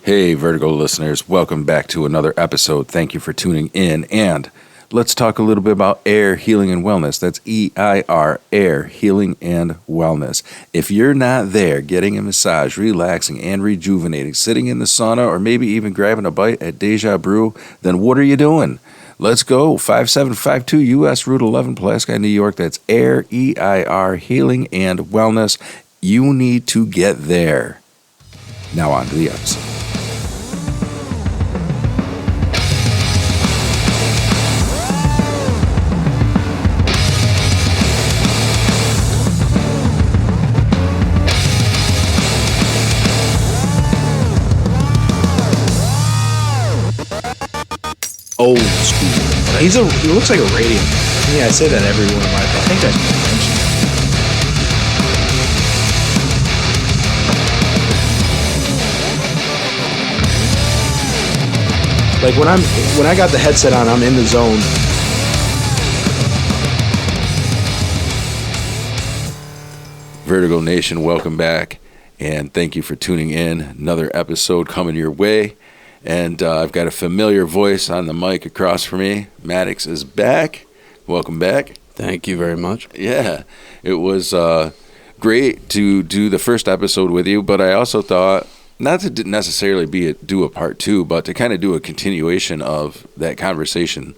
Hey, Vertigo listeners, welcome back to another episode. Thank you for tuning in. And let's talk a little bit about air, healing, and wellness. That's EIR, air, healing, and wellness. If you're not there getting a massage, relaxing, and rejuvenating, sitting in the sauna, or maybe even grabbing a bite at Deja Brew, then what are you doing? Let's go. 5752 U.S. Route 11, Pulaski, New York. That's air, EIR, healing, and wellness. You need to get there. Now on to the episode. Old school. He looks like a radio. Yeah, I say that every one of my. I think that's my mention. Like when I got the headset on, I'm in the zone. Vertigo Nation, welcome back, and thank you for tuning in. Another episode coming your way. And I've got a familiar voice on the mic across from me. Maddox is back. Welcome back. Thank you very much. Yeah, it was great to do the first episode with you, but I also thought, not to necessarily do a part two, but to kind of do a continuation of that conversation.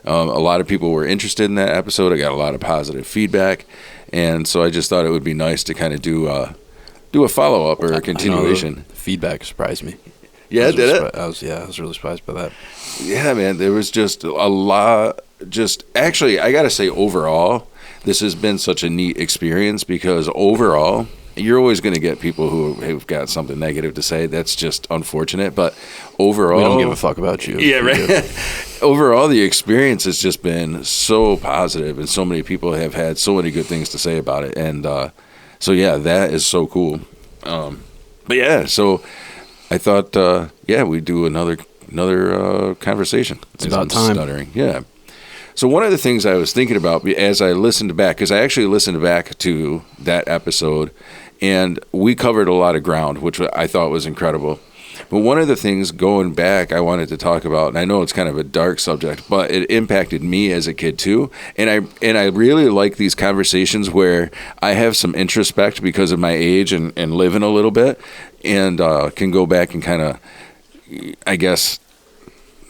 A lot of people were interested in that episode. I got a lot of positive feedback, and so I just thought it would be nice to kind of do a follow-up or a continuation. The feedback surprised me. Yeah, did it? I was really surprised by that. Yeah, man, there was just a lot. Actually, I got to say, overall, this has been such a neat experience because overall, you're always going to get people who have got something negative to say. That's just unfortunate. But overall, we don't give a fuck about you. Yeah, right. Overall, the experience has just been so positive, and so many people have had so many good things to say about it. And so, yeah, that is so cool. But yeah, so I thought, we'd do another conversation. It's about time. Stuttering. Yeah. So one of the things I was thinking about as I listened back, because I actually listened back to that episode, and we covered a lot of ground, which I thought was incredible. But one of the things going back I wanted to talk about, and I know it's kind of a dark subject, but it impacted me as a kid too. And I really like these conversations where I have some introspect because of my age and living a little bit, and can go back and kind of, I guess,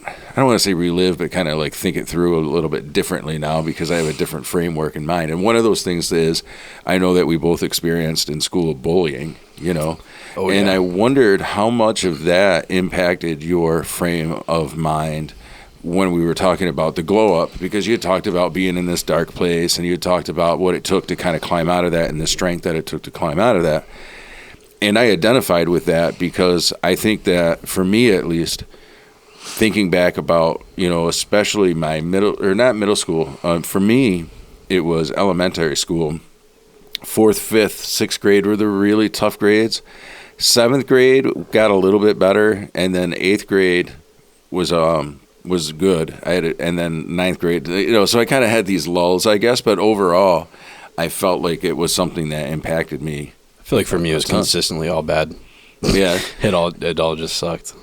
I don't want to say relive, but kind of like think it through a little bit differently now because I have a different framework in mind. And one of those things is I know that we both experienced in school bullying, you know. Oh, yeah. And I wondered how much of that impacted your frame of mind when we were talking about the glow up, because you had talked about being in this dark place and you had talked about what it took to kind of climb out of that and the strength that it took to climb out of that. And I identified with that because I think that for me, at least, thinking back about, you know, especially my not middle school, for me, it was elementary school. 4th, 5th, 6th grade were the really tough grades. 7th grade got a little bit better, and then 8th grade was good. And then 9th grade, you know, so I kind of had these lulls, I guess, but overall, I felt like it was something that impacted me. I feel like for me, it was consistently all bad. Yeah, it all just sucked.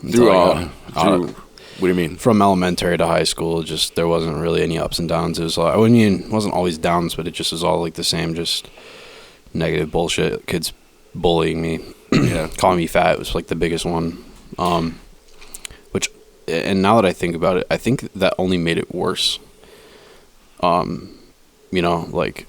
What do you mean? From elementary to high school, just there wasn't really any ups and downs. It was it wasn't always downs, but it just was all like the same, just negative bullshit. Kids bullying me, calling me fat was like the biggest one. Which, and now that I think about it, I think that only made it worse. You know, like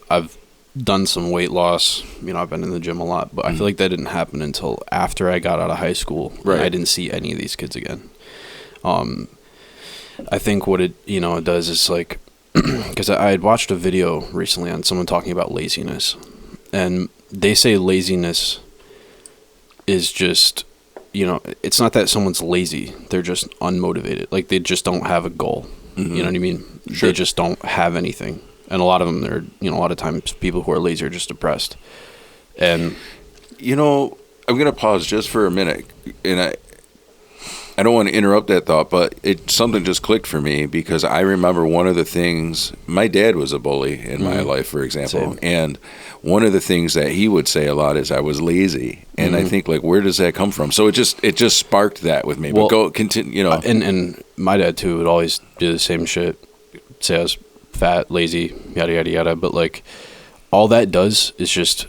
I've done some weight loss. You know, I've been in the gym a lot, but I feel like that didn't happen until after I got out of high school. Right. I didn't see any of these kids again. I think what it does is like, because I had watched a video recently on someone talking about laziness, and they say laziness is just, you know, it's not that someone's lazy, they're just unmotivated. Like they just don't have a goal. Mm-hmm. You know what I mean? Sure. They just don't have anything. And a lot of them, they're, you know, a lot of times people who are lazy are just depressed. And, you know, I'm going to pause just for a minute. And I don't want to interrupt that thought, but something just clicked for me because I remember one of the things, my dad was a bully in my life, for example. Same. And one of the things that he would say a lot is I was lazy. And I think, like, where does that come from? So it just sparked that with me. Well, but continue, you know. And my dad, too, would always do the same shit. Say I was fat, lazy, yada, yada, yada. But, like, all that does is just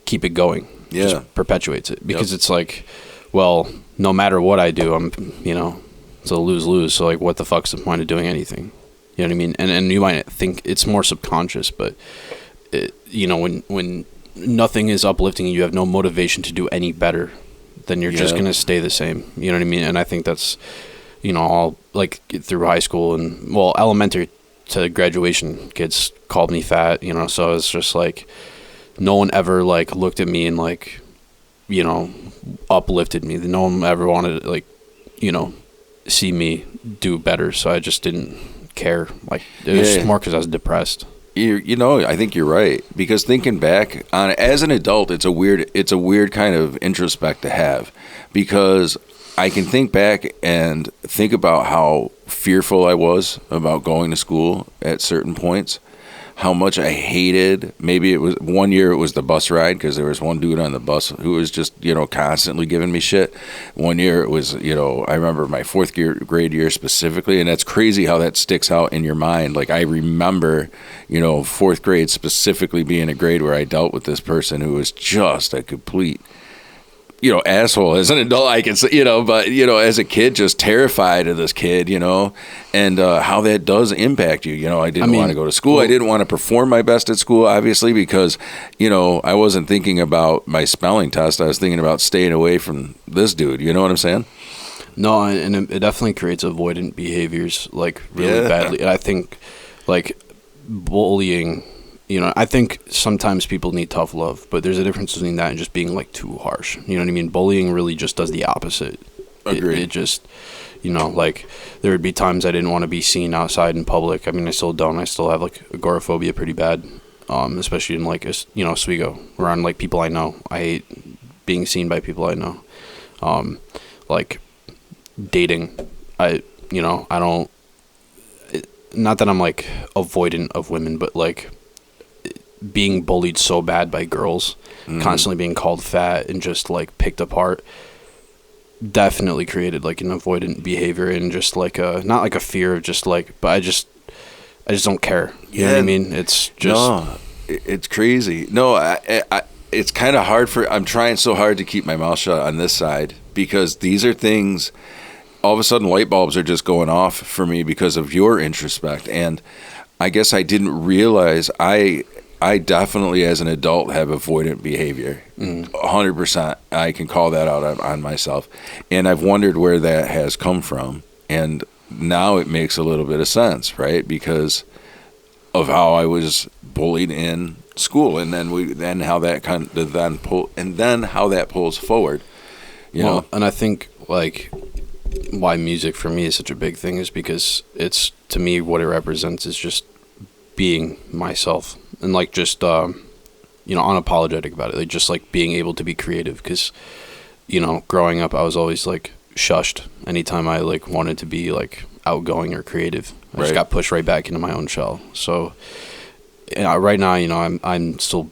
keep it going. Yeah. Just perpetuates it. Because it's like, well, no matter what I do, I'm, it's a lose-lose. So, like, what the fuck's the point of doing anything? You know what I mean? And you might think it's more subconscious, but, when nothing is uplifting and you have no motivation to do any better, then you're just going to stay the same. You know what I mean? And I think that's, all, like, through high school and, well, elementary to graduation, kids called me fat, so it's just, like, no one ever, like, looked at me and, like, uplifted me. No one ever wanted to, like, see me do better. So I just didn't care. Like, it was more because I was depressed. I think you're right, because thinking back on it as an adult, it's a weird kind of introspect to have, because I can think back and think about how fearful I was about going to school at certain points. How much I hated, maybe it was one year it was the bus ride, because there was one dude on the bus who was just, constantly giving me shit. One year it was, I remember my fourth grade year specifically, and that's crazy how that sticks out in your mind. Like, I remember, fourth grade specifically being a grade where I dealt with this person who was just a complete, asshole. As an adult, I can say, but, as a kid, just terrified of this kid, and how that does impact you. I didn't want to go to school. I didn't want to perform my best at school, obviously, because, I wasn't thinking about my spelling test. I was thinking about staying away from this dude. You know what I'm saying? No, and it definitely creates avoidant behaviors, like, really badly. And I think, like, bullying... I think sometimes people need tough love, but there's a difference between that and just being, like, too harsh. You know what I mean? Bullying really just does the opposite. Agreed. It just, like, there would be times I didn't want to be seen outside in public. I mean, I still don't. I still have, like, agoraphobia pretty bad, especially in, like, Oswego, around, like, people I know. I hate being seen by people I know. Like, dating. I don't... Not that I'm, like, avoidant of women, but, like... being bullied so bad by girls, constantly being called fat and just, like, picked apart, definitely created, like, an avoidant behavior and just, like, not like a fear of just, like, but I just don't care. You know what I mean? It's just... No, it's crazy. No, it's kind of hard I'm trying so hard to keep my mouth shut on this side, because these are things, all of a sudden light bulbs are just going off for me because of your introspect. And I guess I didn't realize I definitely, as an adult, have avoidant behavior. 100%. I can call that out on myself. And I've wondered where that has come from. And now it makes a little bit of sense, right? Because of how I was bullied in school, and then how that how that pulls forward. You know? And I think, like, why music for me is such a big thing is because it's, to me, what it represents is just being myself. And, like, just, unapologetic about it. Like, just, like, being able to be creative. Because, growing up, I was always, like, shushed anytime I, like, wanted to be, like, outgoing or creative. I just got pushed right back into my own shell. So, right now, I'm still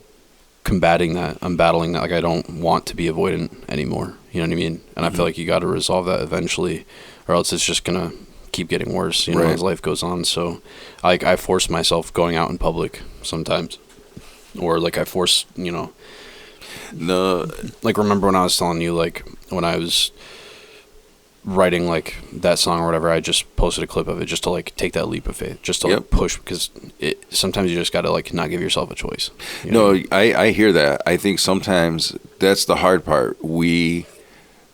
combating that. I'm battling that. Like, I don't want to be avoidant anymore. You know what I mean? And I feel like you got to resolve that eventually, or else it's just going to keep getting worse, as life goes on. So, like, I force myself going out in public sometimes, or, like, I force, No, like, remember when I was telling you, like, when I was writing, like, that song or whatever, I just posted a clip of it just to, like, take that leap of faith, just to like, push, because sometimes you just got to, like, not give yourself a choice. I hear that. I think sometimes that's the hard part.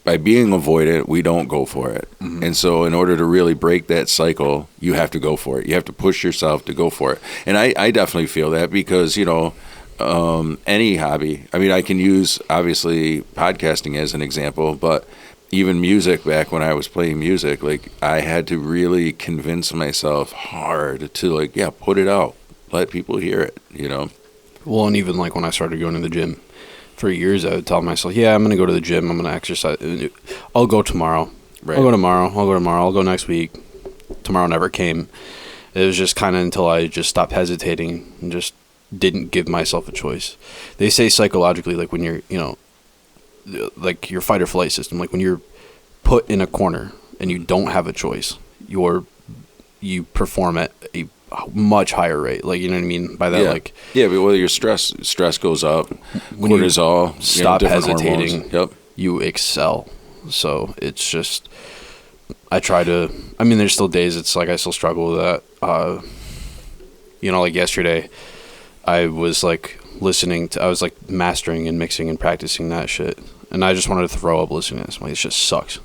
By being avoidant, we don't go for it. Mm-hmm. And so in order to really break that cycle, you have to go for it. You have to push yourself to go for it. And I definitely feel that because, any hobby, I mean, I can use, obviously, podcasting as an example, but even music, back when I was playing music, like, I had to really convince myself hard to, like, put it out, let people hear it, Well, and even, like, when I started going to the gym, for years I would tell myself, I'm going to go to the gym, I'm going to exercise, I'll go tomorrow. I'll go tomorrow. I'll go next week. Tomorrow never came. It was just kind of until I just stopped hesitating and just didn't give myself a choice. They say psychologically, like when you're, like your fight or flight system, like when you're put in a corner and you don't have a choice, you perform at a much higher rate. Like, you know what I mean by that? Yeah. Like, yeah, but whether your stress goes up, when cortisol, you stop hesitating, hormones. Yep. you excel. So it's just, I try to, I mean, there's still days it's like I still struggle with that. Like yesterday, I was like I was like mastering and mixing and practicing that shit. And I just wanted to throw up listening to this. I'm like, this just sucks.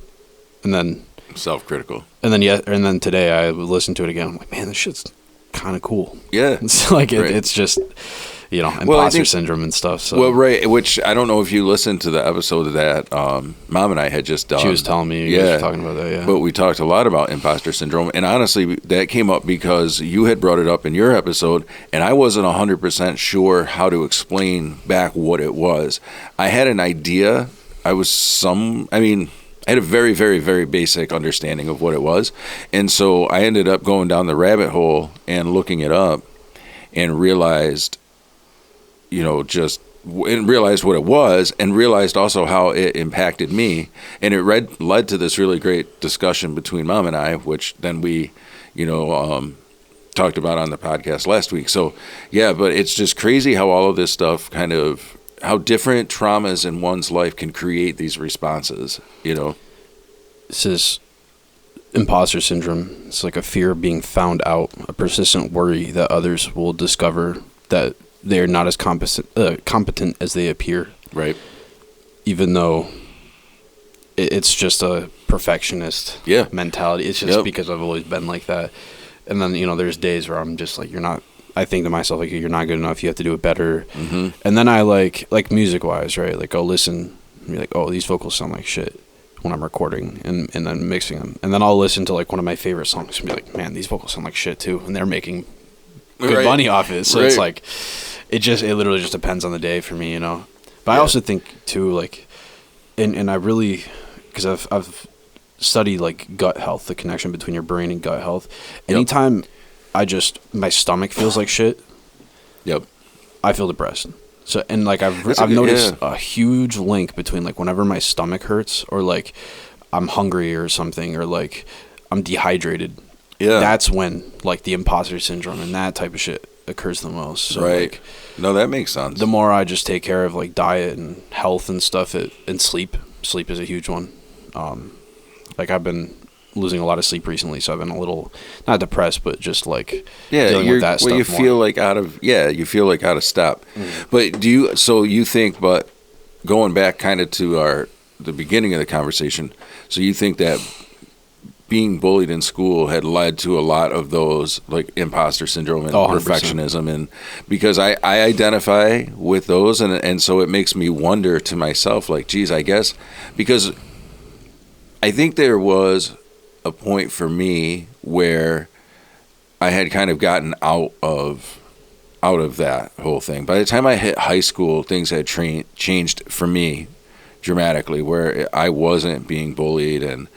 And then self-critical. And then today I listened to it again. I'm like, man, this shit's kind of cool. Yeah. It's like, it's just, imposter syndrome and stuff. So. Well, right, which I don't know if you listened to the episode that Mom and I had just done. She was telling me you guys were talking about that, yeah. But we talked a lot about imposter syndrome, and honestly, that came up because you had brought it up in your episode, and I wasn't 100% sure how to explain back what it was. I had an idea. I had a very, very, very basic understanding of what it was, and so I ended up going down the rabbit hole and looking it up and realized realized what it was, and realized also how it impacted me. And it led to this really great discussion between Mom and I, which then we, talked about on the podcast last week. So, yeah, but it's just crazy how all of this stuff how different traumas in one's life can create these responses, This is imposter syndrome. It's like a fear of being found out, a persistent worry that others will discover that they're not as competent as they appear. Right. Even though it's just a perfectionist mentality. It's just because I've always been like that. And then, there's days where I'm just like, I think to myself, like, you're not good enough. You have to do it better. Mm-hmm. And then I like music wise, right? Like I'll listen and be like, oh, these vocals sound like shit when I'm recording and then mixing them. And then I'll listen to like one of my favorite songs and be like, man, these vocals sound like shit too. And they're making good money off it. So it's like, it literally just depends on the day for me, But I also think too, like, and I really, because I've studied like gut health, the connection between your brain and gut health. Anytime my stomach feels like shit, I feel depressed. So, and like I've noticed a huge link between like whenever my stomach hurts or like I'm hungry or something or like I'm dehydrated. Yeah. That's when like the imposter syndrome and that type of shit occurs the most. So, like, no, that makes sense. The more I just take care of like diet and health and stuff, and sleep is a huge one. Like I've been losing a lot of sleep recently, so I've been a little not depressed, but just like dealing with that stuff. You feel like out of step. Mm-hmm. But you think, but going back kind of to the beginning of the conversation, so you think that being bullied in school had led to a lot of those like imposter syndrome and 100%. Perfectionism, and because I identify with those, and so it makes me wonder to myself, like, geez, I guess because I think there was a point for me where I had kind of gotten out of that whole thing. By the time I hit high school, things had changed for me dramatically, where I wasn't being bullied, and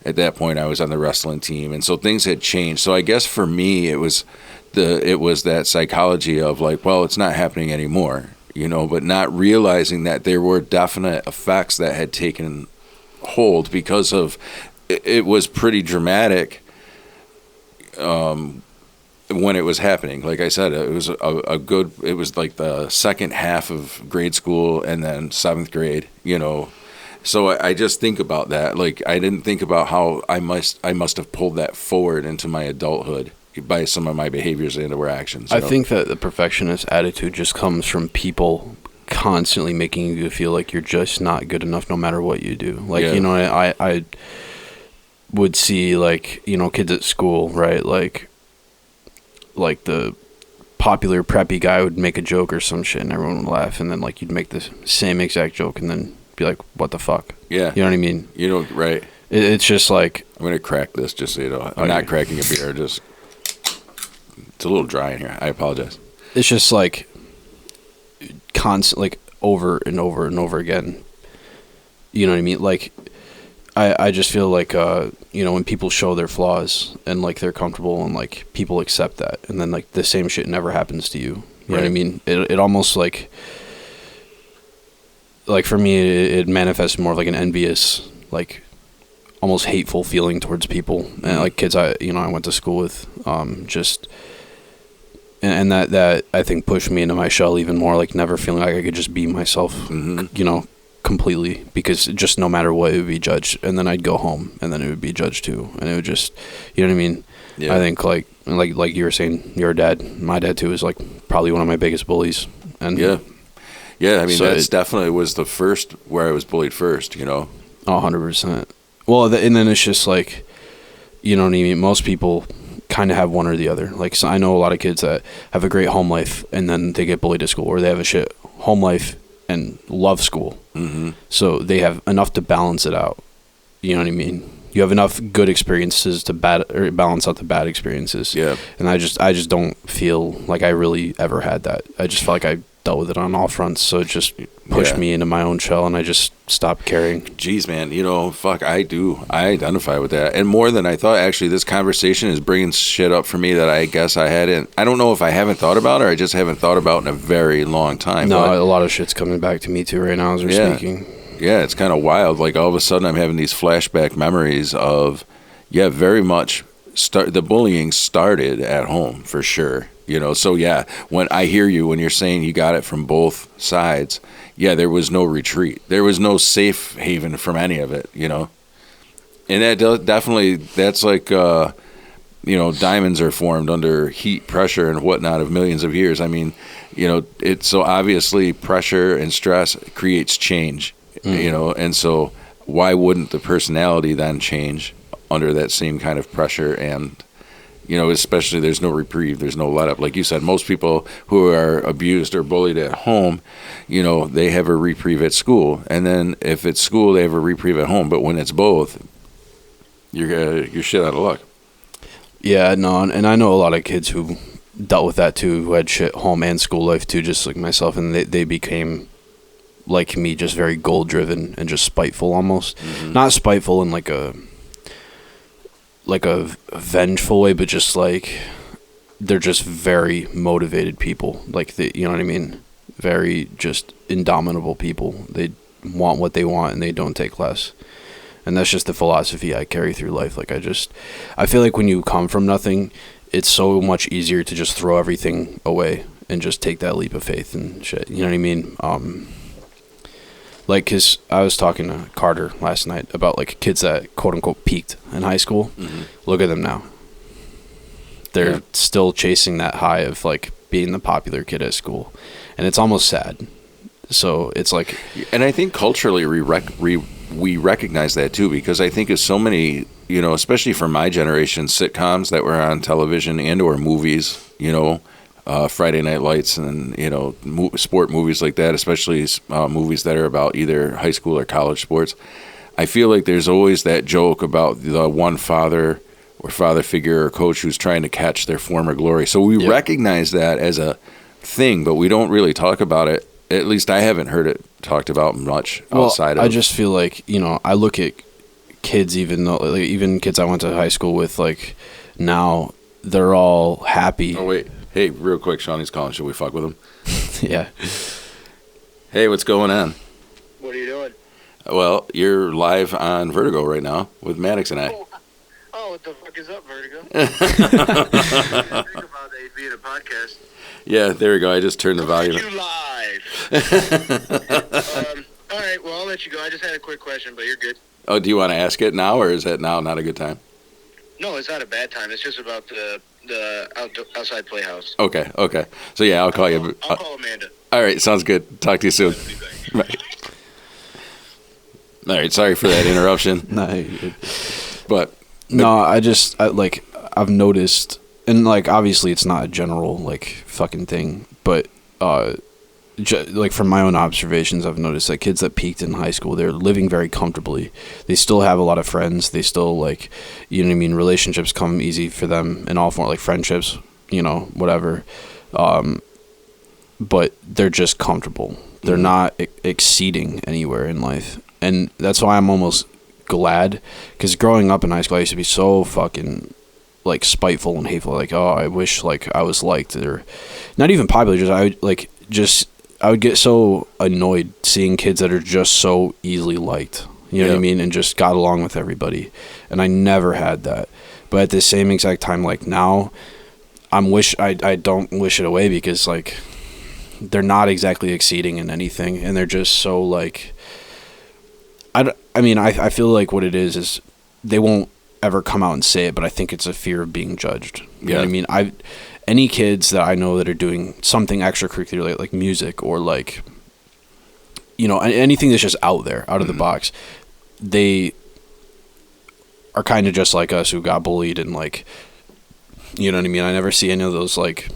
at that point I was on the wrestling team, and so things had changed. So I guess for me it was that psychology of like, well, it's not happening anymore, but not realizing that there were definite effects that had taken hold because of it was pretty dramatic when it was happening. Like I said, it was it was like the second half of grade school and then 7th grade, So I just think about that. Like I didn't think about how I must have pulled that forward into my adulthood by some of my behaviors and interactions. I think that the perfectionist attitude just comes from people constantly making you feel like you're just not good enough no matter what you do. Like, I would see like, kids at school, right? Like the popular preppy guy would make a joke or some shit and everyone would laugh, and then like you'd make the same exact joke and then be like, what the fuck? Yeah. You know what I mean? Right. It's just like, I'm going to crack this just so you know. I'm not cracking a beer, it's a little dry in here. I apologize. It's just like constant, like over and over and over again. You know what I mean? Like I just feel like when people show their flaws and like they're comfortable and like people accept that, and then like the same shit never happens to you. You know what I mean? It almost like for me it manifests more of like an envious, like almost hateful feeling towards people and like kids I went to school with, just and that I think pushed me into my shell even more, like never feeling like I could just be myself, completely, because just no matter what it would be judged, and then I'd go home and then it would be judged too, and it would just, you know what I mean? Yeah. I think like you were saying, your dad, my dad too, is like probably one of my biggest bullies. And yeah, I mean, so that's definitely was the first where I was bullied first, 100%. Well, and then it's just like, you know what I mean? Most people kind of have one or the other. Like, so I know a lot of kids that have a great home life and then they get bullied at school, or they have a shit home life and love school. Mm-hmm. So they have enough to balance it out. You know what I mean? You have enough good experiences to balance out the bad experiences. Yeah. And I just don't feel like I really ever had that. I just felt like I dealt with it on all fronts, so it just pushed me into my own shell, and I just stopped caring. Jeez, man, I identify with that, and more than I thought. Actually, this conversation is bringing shit up for me that I guess I don't know if I haven't thought about, or I just haven't thought about in a very long time. No, a lot of shit's coming back to me too right now as we're speaking. Yeah, it's kind of wild. Like all of a sudden I'm having these flashback memories of, very much the bullying started at home for sure. So when I hear you, when you're saying you got it from both sides, there was no retreat. There was no safe haven from any of it, And that that's like, diamonds are formed under heat, pressure, and whatnot of millions of years. I mean, it's so obviously pressure and stress creates change, and so why wouldn't the personality then change under that same kind of pressure? And especially there's no reprieve, there's no let up. Like you said, most people who are abused or bullied at home, they have a reprieve at school. And then if it's school, they have a reprieve at home. But when it's both, you're shit out of luck. Yeah, no, and I know a lot of kids who dealt with that too, who had shit home and school life too, just like myself. And they became, like me, just very goal-driven and just spiteful almost. Mm-hmm. Not spiteful in like a vengeful way, but just like they're just very motivated people. Like you know what I mean? Very just indomitable people. They want what they want and they don't take less. And that's just the philosophy I carry through life. Like I feel like when you come from nothing, it's so much easier to just throw everything away and just take that leap of faith and shit. You know what I mean? Like, because I was talking to Carter last night about, like, kids that, quote-unquote, peaked in high school. Mm-hmm. Look at them now. They're still chasing that high of, like, being the popular kid at school. And it's almost sad. So it's like... And I think culturally we recognize that, too, because I think of so many, especially for my generation, sitcoms that were on television and or movies, Friday Night Lights and, sport movies like that, especially movies that are about either high school or college sports. I feel like there's always that joke about the one father or father figure or coach who's trying to catch their former glory. So we recognize that as a thing, but we don't really talk about it. At least I haven't heard it talked about much outside of... I just feel like, I look at kids, even kids I went to high school with, like, now they're all happy. Oh, wait. Hey, real quick, Shawnee's calling. Should we fuck with him? Yeah. Hey, what's going on? What are you doing? Well, you're live on Vertigo right now with Maddox and I. Oh, what the fuck is up, Vertigo? I think about it being a podcast. Yeah, there we go. I just turned the volume. You live. All right, well, I'll let you go. I just had a quick question, but you're good. Oh, do you want to ask it now, or is that now not a good time? No, it's not a bad time. It's just about the outside playhouse. Okay. So, yeah, I'll call you. I'll call Amanda. All right, sounds good. Talk to you soon. Bye. All right, sorry for that interruption. I've noticed, and, like, obviously it's not a general, like, fucking thing, but, like, from my own observations, I've noticed that kids that peaked in high school, they're living very comfortably. They still have a lot of friends. They still, like, you know what I mean? Relationships come easy for them in all forms, like friendships, whatever. But they're just comfortable. They're not exceeding anywhere in life. And that's why I'm almost glad, because growing up in high school, I used to be so fucking like spiteful and hateful. Like, oh, I wish like I was liked, or not even popular. I would get so annoyed seeing kids that are just so easily liked. You know what I mean? And just got along with everybody. And I never had that. But at the same exact time, like now, I don't wish it away, because like they're not exactly exceeding in anything, and they're just so like, I feel like what it is they won't ever come out and say it, but I think it's a fear of being judged. You know what I mean? Any kids that I know that are doing something extracurricular, like music, or like, you know, anything that's just out there, out of the box, they are kind of just like us, who got bullied, and like, you know what I mean? I never see any of those like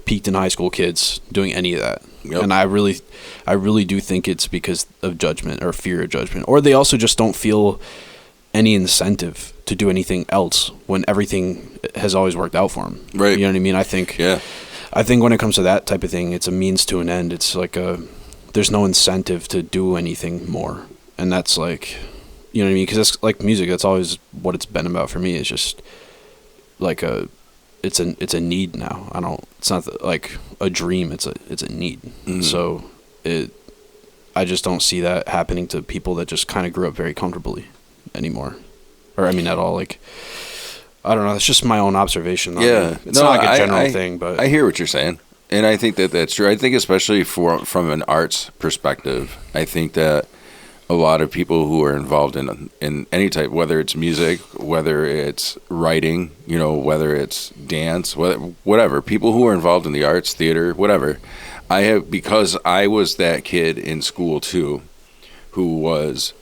peaked in high school kids doing any of that. And I really do think it's because of judgment, or fear of judgment, or they also just don't feel any incentive to do anything else when everything has always worked out for them. Right. You know what I mean? I think when it comes to that type of thing, it's a means to an end. It's like there's no incentive to do anything more. And that's like, you know what I mean? Because it's like music. That's always what it's been about for me. It's just like it's a need now. It's not like a dream. It's a need. So I just don't see that happening to people that just kind of grew up very comfortably anymore. Or I mean at all. Like, I don't know. It's just my own observation. Yeah. It's not like a general thing, but I hear what you're saying. And I think that that's true. I think especially from an arts perspective, I think that a lot of people who are involved in any type, whether it's music, whether it's writing, you know, whether it's dance, whatever, people who are involved in the arts, theater, whatever, because I was that kid in school too, who was,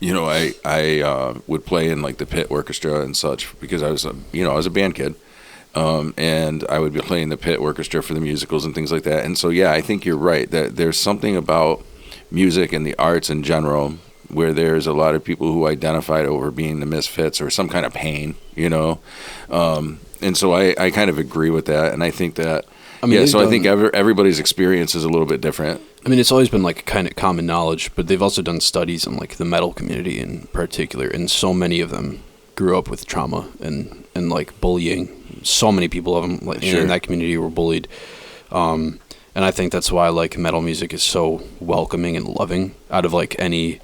you know, I would play in like the pit orchestra and such, because I was a band kid. And I would be playing the pit orchestra for the musicals and things like that. And so, yeah, I think you're right that there's something about music and the arts in general where there's a lot of people who identified over being the misfits or some kind of pain, you know. And so I kind of agree with that. And I think that, I think everybody's experience is a little bit different. I mean, it's always been like kind of common knowledge, but they've also done studies on like the metal community in particular. And so many of them grew up with trauma and like bullying. So many people of them in that community were bullied. And I think that's why like metal music is so welcoming and loving out of like any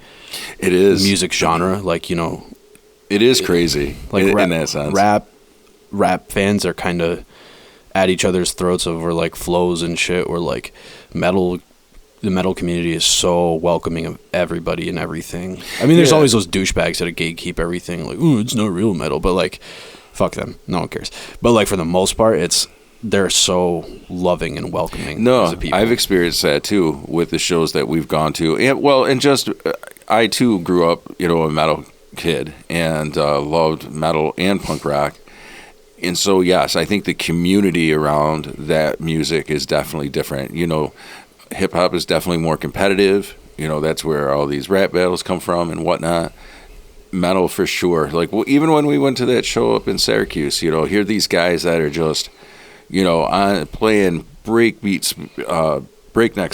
music genre. Like, you know, it is crazy like in that sense. Rap fans are kind of at each other's throats over like flows and shit, or like the metal community is so welcoming of everybody and everything. I mean, there's always those douchebags that gatekeep everything, like, ooh, it's not real metal, but like, fuck them, no one cares. But like for the most part, they're so loving and welcoming. No, I've experienced that too with the shows that we've gone to. And I too grew up, you know, a metal kid and loved metal and punk rock. And so, yes, I think the community around that music is definitely different. You know, hip hop is definitely more competitive. You know, that's where all these rap battles come from and whatnot. Metal for sure. Like, even when we went to that show up in Syracuse, you know, here are these guys that are just, you know, playing breakneck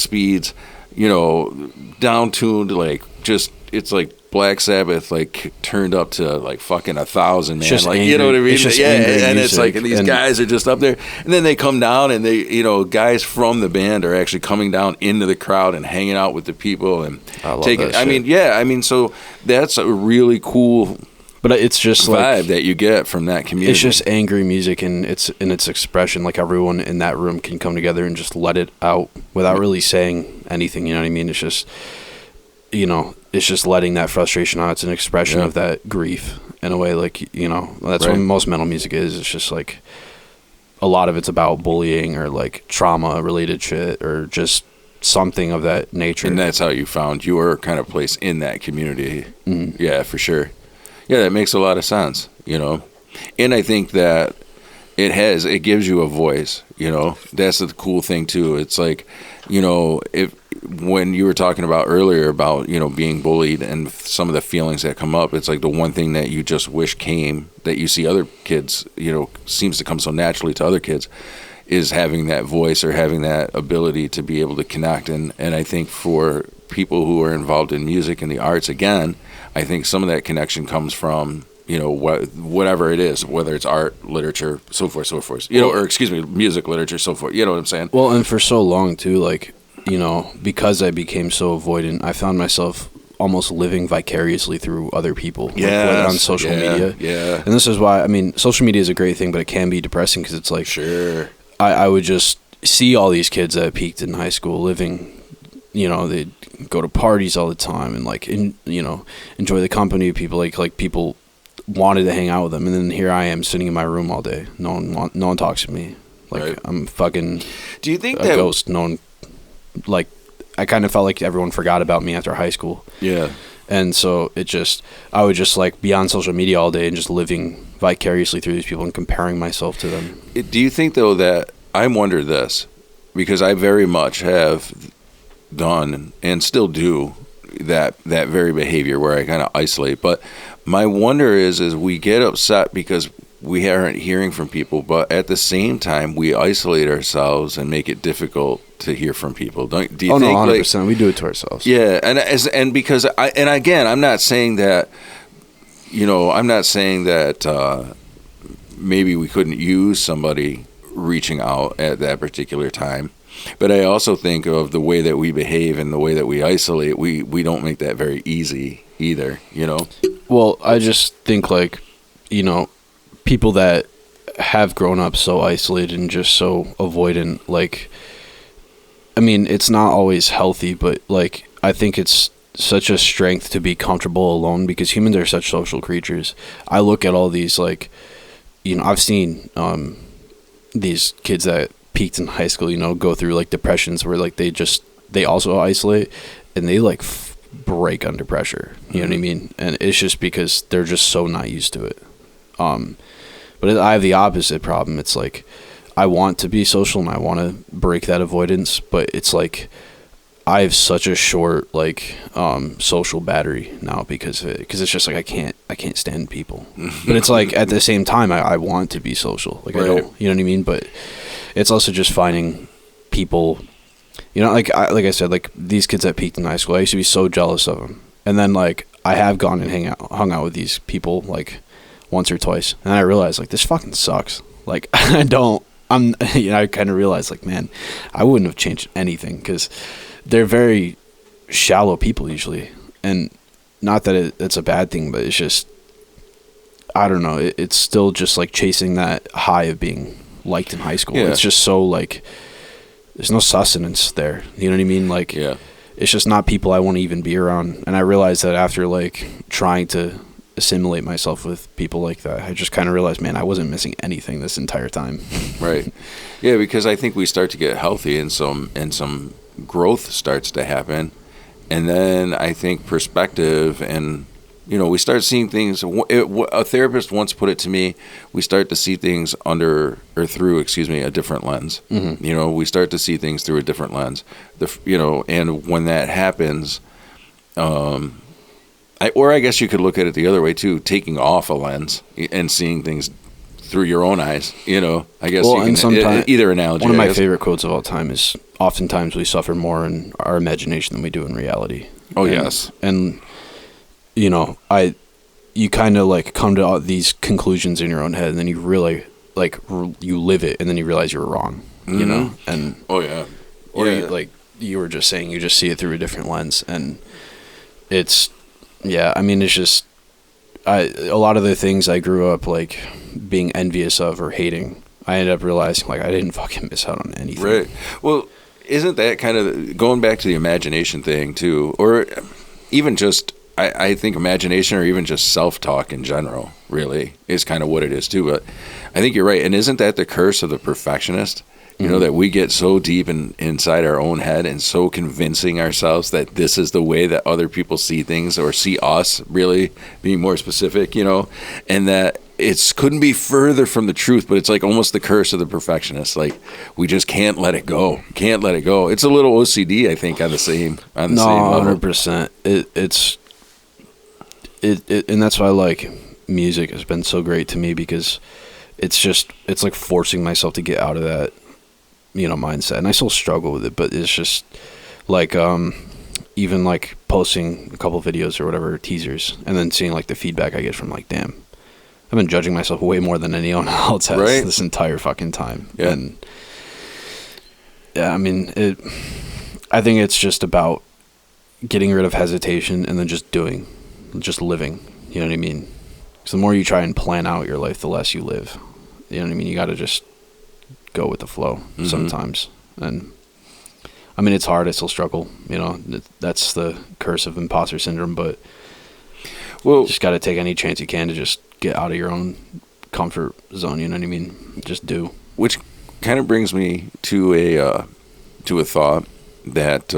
speeds, you know, down-tuned, like, just, it's like Black Sabbath, like, turned up to, like, fucking 1,000, man. Like, angry, you know what I mean? And it's like, and these guys are just up there. And then they come down and they, you know, guys from the band are actually coming down into the crowd and hanging out with the people and taking, I mean, so that's a really cool But it's just vibe like that you get from that community. It's just angry music, and it's in its expression. Like everyone in that room can come together and just let it out without really saying anything. You know what I mean? It's just, you know, it's just letting that frustration out. It's an expression of that grief in a way. Like, you know, that's what most metal music is. It's just like a lot of it's about bullying or like trauma related shit or just something of that nature. And that's how you found your kind of place in that community. Mm-hmm. Yeah, for sure. Yeah, that makes a lot of sense, you know. And I think that it gives you a voice, you know. That's the cool thing too. It's like, you know, when you were talking about earlier about, you know, being bullied and some of the feelings that come up, it's like the one thing that you just wish came, that you see other kids, you know, seems to come so naturally to other kids, is having that voice or having that ability to be able to connect. And I think for people who are involved in music and the arts, again, I think some of that connection comes from, you know, whatever it is, whether it's art, literature, so forth, you know, or excuse me, music, literature, so forth. You know what I'm saying? Well, and for so long too, like, you know, because I became so avoidant, I found myself almost living vicariously through other people, like, whether on social media. Yeah. And this is why, I mean, social media is a great thing, but it can be depressing because it's like, Sure. I would just see all these kids that peaked in high school living, you know, they'd go to parties all the time and like, you know, enjoy the company of people, like people wanted to hang out with them. And then here I am sitting in my room all day. No one talks to me. Like, Right. I'm fucking Do you think a that ghost. No one, like, I kind of felt like everyone forgot about me after high school. Yeah. And so I would just like be on social media all day and just living vicariously through these people and comparing myself to them. Do you think, though, that I wonder this, because I very much have done and still do that very behavior where I kind of isolate. But my wonder is we get upset because we aren't hearing from people, but at the same time we isolate ourselves and make it difficult to hear from people. Do you think? No, 100%. Like, We do it to ourselves. yeah, and because again, I'm not saying that, you know, I'm not saying that maybe we couldn't use somebody reaching out at that particular time, but I also think of the way that we behave and the way that we isolate. We don't make that very easy either, you know. Well, I just think, like, you know, people that have grown up so isolated and just so avoidant, like, I mean, it's not always healthy, but like, I think it's such a strength to be comfortable alone because humans are such social creatures. I look at all these, like, you know, I've seen these kids that peaked in high school, you know, go through like depressions where like they also isolate and they like break under pressure. You know what I mean? And it's just because they're just so not used to it. But I have the opposite problem. It's like I want to be social and I want to break that avoidance, but it's like I have such a short like social battery now because of it, because it's just like I can't stand people. But it's like at the same time I want to be social. Like, right. I don't, you know what I mean? But it's also just finding people, you know, like I said, like these kids that peaked in high school, I used to be so jealous of them. And then like I have gone and hung out with these people like once or twice, and I realized like this fucking sucks. Like I kind of realized like, man, I wouldn't have changed anything because they're very shallow people usually, and not that it's a bad thing, but it's just, I don't know, it's still just like chasing that high of being liked in high school. Yeah. It's just so like there's no sustenance there, you know what I mean? Like, yeah. It's just not people I want to even be around. And I realized that after like trying to assimilate myself with people like that, I just kind of realized, man, I wasn't missing anything this entire time. Right. Yeah, because I think we start to get healthy and some growth starts to happen, and then I think perspective, and you know, we start seeing things. A therapist once put it to me: we start to see things through a different lens. Mm-hmm. You know, we start to see things through a different lens. And when that happens, I guess you could look at it the other way too, taking off a lens and seeing things through your own eyes. You know, I guess you can either analogy. One of my favorite quotes of all time is, "Oftentimes we suffer more in our imagination than we do in reality." Oh, yes. And you know, you kind of like come to all these conclusions in your own head, and then you really like you live it, and then you realize you were wrong. Mm-hmm. You know, and oh yeah, or yeah. You were just saying, you just see it through a different lens, and it's. Yeah, I mean, it's just a lot of the things I grew up like being envious of or hating, I ended up realizing like I didn't fucking miss out on anything. Right. Well, isn't that kind of going back to the imagination thing too, or even just I think imagination or even just self-talk in general really is kind of what it is too. But I think you're right, and isn't that the curse of the perfectionist? You know, that we get so deep inside our own head and so convincing ourselves that this is the way that other people see things, or see us, really being more specific, you know, and that it couldn't be further from the truth, but it's like almost the curse of the perfectionist. Like we just can't let it go. Can't let it go. It's a little OCD, I think, on the same level. 100%. And that's why like music has been so great to me, because it's like forcing myself to get out of that mindset, and I still struggle with it, but it's just like even like posting a couple videos or whatever, teasers, and then seeing like the feedback I get from like, damn, I've been judging myself way more than anyone else has this entire fucking time. Yeah. And yeah, I mean, I think it's just about getting rid of hesitation and then just living. You know what I mean? Because the more you try and plan out your life, the less you live. You know what I mean? You got to just go with the flow sometimes. And I mean, it's hard. I still struggle. You know, that's the curse of imposter syndrome. But just got to take any chance you can to just get out of your own comfort zone. You know what I mean? Just do. Which kind of brings me to a thought that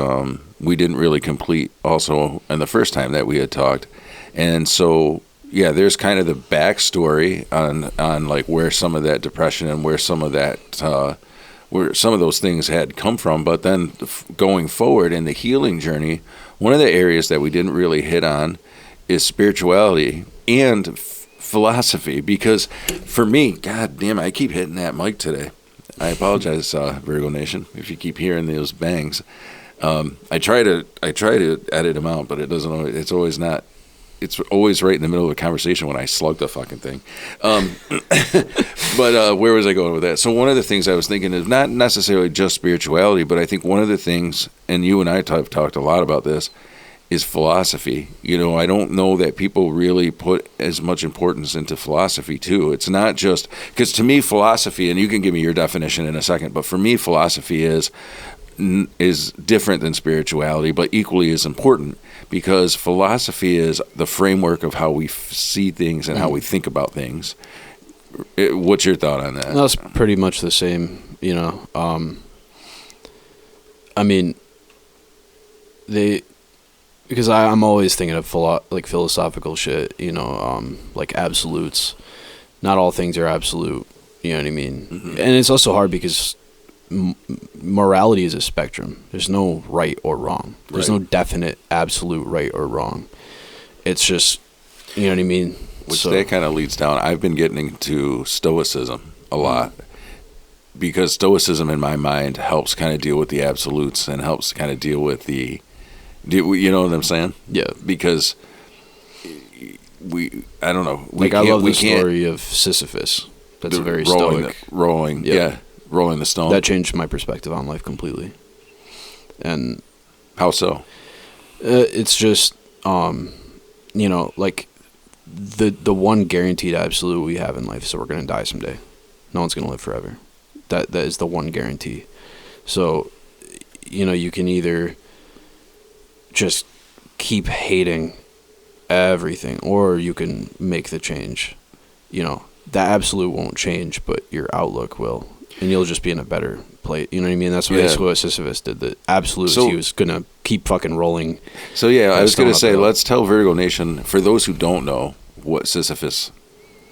we didn't really complete also in the first time that we had talked. And so, yeah, there's kind of the backstory on like where some of that depression and where some of that where some of those things had come from. But then going forward in the healing journey, one of the areas that we didn't really hit on is spirituality and philosophy. Because for me, god damn, I keep hitting that mic today. I apologize, Virgo Nation, if you keep hearing those bangs. I try to edit them out, but it doesn't always, it's always right in the middle of a conversation when I slug the fucking thing. But where was I going with that? So one of the things I was thinking is not necessarily just spirituality, but I think one of the things, and you and I have talked a lot about this, is philosophy. You know, I don't know that people really put as much importance into philosophy too. It's not just, because to me philosophy, and you can give me your definition in a second, but for me philosophy is different than spirituality, but equally as important, because philosophy is the framework of how we see things and how we think about things. What's your thought on that? That's pretty much the same, you know. I mean, because I'm always thinking of philosophical shit, you know, like absolutes. Not all things are absolute, you know what I mean? Mm-hmm. And it's also hard because morality is a spectrum. There's no right or wrong. There's no definite absolute right or wrong. It's just, you know what I mean? Which that kind of leads down. I've been getting into Stoicism a lot, because Stoicism in my mind helps kind of deal with the absolutes and helps kind of deal with the, you know what I'm saying? Yeah. Because I don't know. I love the story of Sisyphus. That's a very stoic. Rolling the stone. That changed my perspective on life completely. And how so? It's just, you know, like the one guaranteed absolute we have in life is that we're going to die someday. No one's going to live forever. That is the one guarantee. So, you know, you can either just keep hating everything, or you can make the change. You know, the absolute won't change, but your outlook will, and you'll just be in a better place. You know what I mean? That's basically what Sisyphus did. The absolute, he was gonna keep fucking rolling. So yeah, I was gonna say, let's tell Virgo Nation, for those who don't know what Sisyphus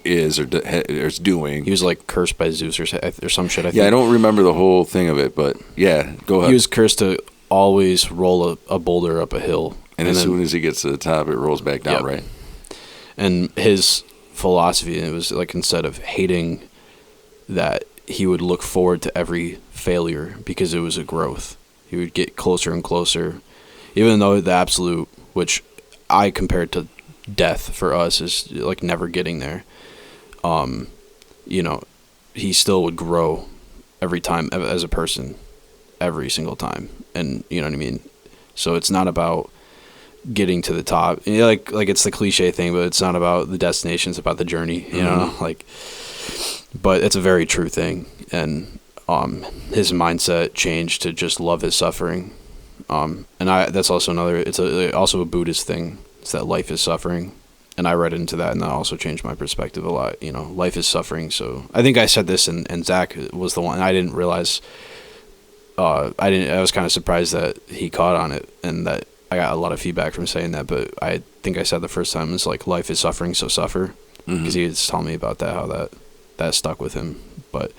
is or is doing. He was like cursed by Zeus or some shit. I think. Yeah, I don't remember the whole thing of it, but yeah, go ahead. He was cursed to always roll a boulder up a hill, and as soon as he gets to the top, it rolls back down, right? And his philosophy, it was like, instead of hating that, he would look forward to every failure because it was a growth. He would get closer and closer, even though the absolute, which I compared to death for us, is like never getting there. You know, he still would grow every time as a person, every single time. And you know what I mean? So it's not about getting to the top. You know, like it's the cliche thing, but it's not about the destination, it's about the journey, you know? Like, but it's a very true thing. And his mindset changed to just love his suffering. And that's also also a Buddhist thing. It's that life is suffering. And I read into that, and that also changed my perspective a lot. You know, life is suffering. So I think I said this, and Zach was the one. I didn't realize. I was kind of surprised that he caught on it, and that I got a lot of feedback from saying that. But I think I said the first time, it's like, life is suffering, so suffer. Because he was telling me about that, how that stuck with him. But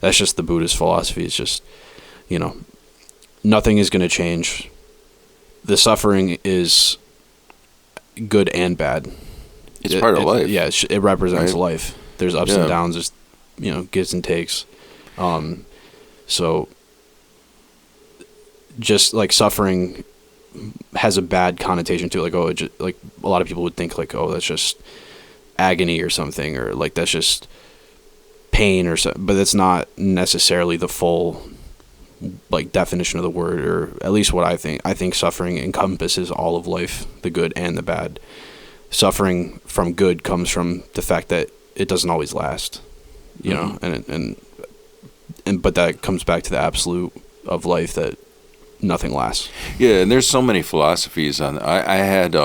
that's just the Buddhist philosophy. It's just, you know, nothing is going to change. The suffering is good and bad. It's part of life. Yeah, it represents life. There's ups and downs. There's, you know, gives and takes. So just like suffering has a bad connotation to it. Like, oh, like a lot of people would think like, oh, that's just agony or something, or like that's just pain or something. But that's not necessarily the full like definition of the word, or at least what I think. I think suffering encompasses all of life, the good and the bad. Suffering from good comes from the fact that it doesn't always last, you know, and but that comes back to the absolute of life, that nothing lasts. Yeah, and there's so many philosophies on. I had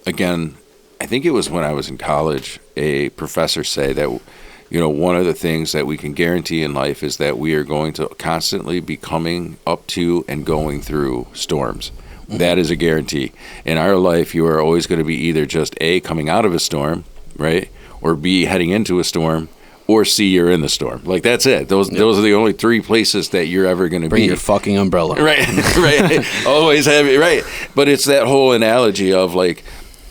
again, I think it was when I was in college, a professor say that, you know, one of the things that we can guarantee in life is that we are going to constantly be coming up to and going through storms. Mm-hmm. That is a guarantee. In our life, you are always going to be either just A, coming out of a storm, right? Or B, heading into a storm, or C, you're in the storm. Like, that's it. Those are the only three places that you're ever going to be. Bring your fucking umbrella. Right, right. Always have it, right. But it's that whole analogy of like,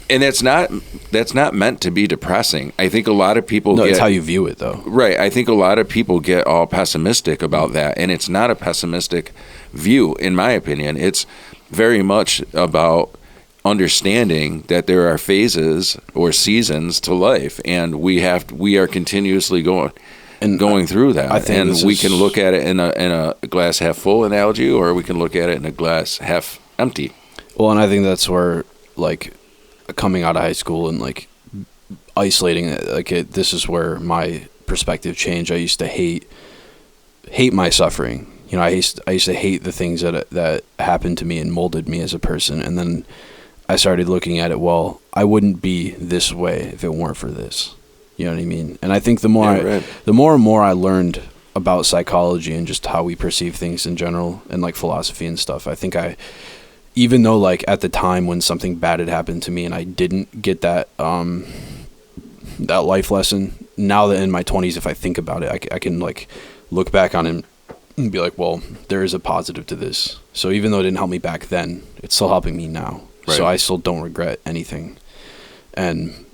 and that's not meant to be depressing. I think a lot of people No, it's how you view it, though. Right. I think a lot of people get all pessimistic about that, and it's not a pessimistic view, in my opinion. It's very much about understanding that there are phases or seasons to life, and we are continuously going through that. I think, and we can look at it in a glass half full analogy, or we can look at it in a glass half empty. Well, and I think that's where, like, coming out of high school and like isolating it, like this is where my perspective changed. I used to hate my suffering. You know, I used to hate the things that happened to me and molded me as a person. And then I started looking at it, well, I wouldn't be this way if it weren't for this. You know what I mean? And I think the more and more I learned about psychology and just how we perceive things in general, and like philosophy and stuff, I think even though like at the time when something bad had happened to me and I didn't get that life lesson, now that in my 20s, if I think about it, I can like look back on it and be like, well, there is a positive to this. So even though it didn't help me back then, it's still helping me now. Right. So I still don't regret anything. And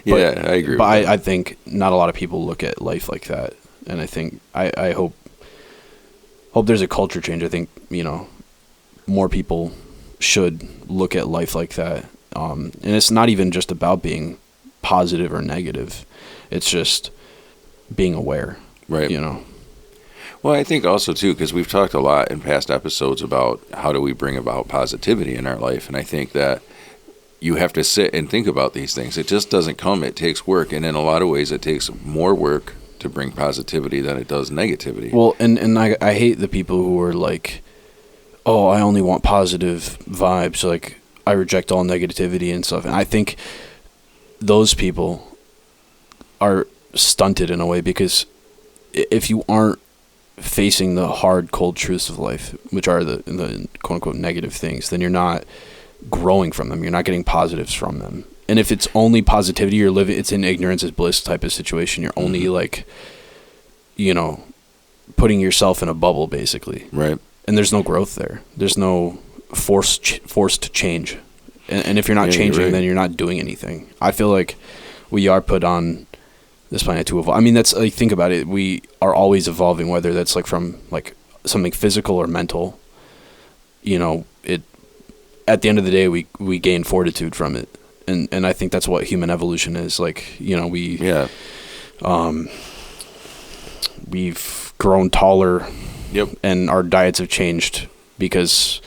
I agree. But I think not a lot of people look at life like that. And I think I hope there's a culture change. I think, you know, more people should look at life like that. And it's not even just about being positive or negative. It's just being aware. Right. You know? Well, I think also, too, because we've talked a lot in past episodes about how do we bring about positivity in our life. And I think that you have to sit and think about these things. It just doesn't come. It takes work. And in a lot of ways, it takes more work to bring positivity than it does negativity. Well, and I hate the people who are like, oh, I only want positive vibes. Like, I reject all negativity and stuff. And I think those people are stunted in a way, because if you aren't facing the hard, cold truths of life, which are the quote-unquote negative things, then you're not growing from them. You're not getting positives from them. And if it's only positivity, you're living, it's an ignorance is bliss type of situation. You're only like, you know, putting yourself in a bubble, basically. Right. And there's no growth there. There's no forced change. And if you're not changing, then you're not doing anything. I feel like we are put on this planet to evolve. I mean, that's, like, think about it. We are always evolving, whether that's like from like something physical or mental. You know, at the end of the day, we gain fortitude from it. And I think that's what human evolution is. Like, you know, we've grown taller. Yep. And our diets have changed because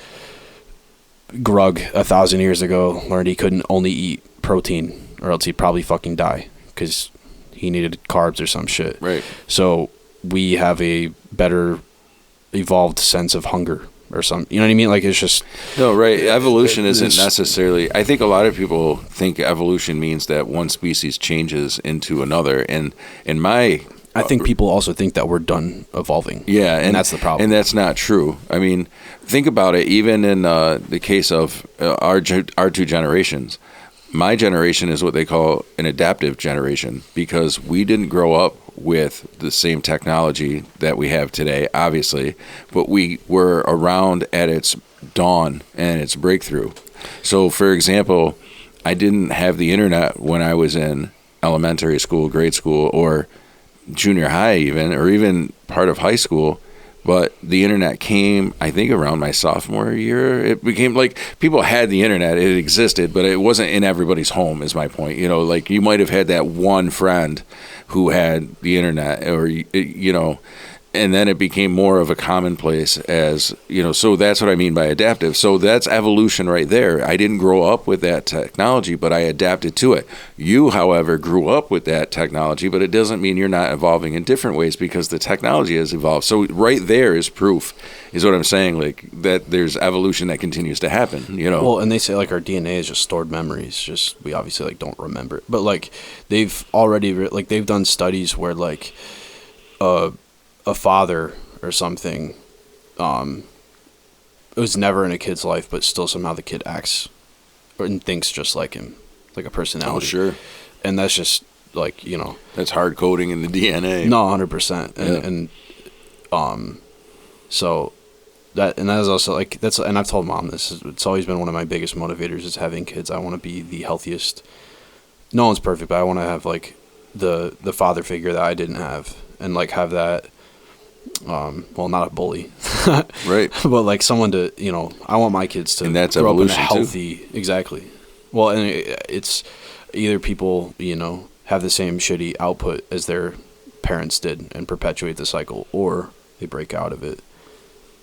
Grug 1,000 years ago learned he couldn't only eat protein, or else he'd probably fucking die because he needed carbs or some shit. Right. So we have a better evolved sense of hunger or something. You know what I mean? Like, it's just... No, right. Evolution isn't necessarily... I think a lot of people think evolution means that one species changes into another. And in my... I think people also think that we're done evolving. Yeah. And that's the problem. And that's not true. I mean, think about it. Even in the case of our two generations, my generation is what they call an adaptive generation, because we didn't grow up with the same technology that we have today, obviously, but we were around at its dawn and its breakthrough. So, for example, I didn't have the internet when I was in elementary school, grade school, or junior high even, or even part of high school, But the internet came, I think, around my sophomore year. It became like people had the internet, it existed, but it wasn't in everybody's home, is my point. You know, like you might have had that one friend who had the internet, or, you know, and then it became more of a commonplace as, you know, so that's what I mean by adaptive. So that's evolution right there. I didn't grow up with that technology, but I adapted to it. You, however, grew up with that technology, but it doesn't mean you're not evolving in different ways because the technology has evolved. So right there is proof, is what I'm saying, like that there's evolution that continues to happen, you know. Well, and they say like our DNA is just stored memories. Just we obviously like don't remember it, but like they've already like they've done studies where like a father or something was never in a kid's life, but still somehow the kid acts and thinks just like him, like a personality. Oh, sure. And that's just like, you know, that's hard coding in the DNA. No, 100%. And so that is also like that's, and I've told Mom this. It's always been one of my biggest motivators is having kids. I want to be the healthiest. No one's perfect, but I want to have like the father figure that I didn't have, and like have that. Well, not a bully, right? But like someone to, you know, I want my kids to and that's grow up in a evolution healthy, too. Exactly. Well, and it's either people, you know, have the same shitty output as their parents did and perpetuate the cycle, or they break out of it.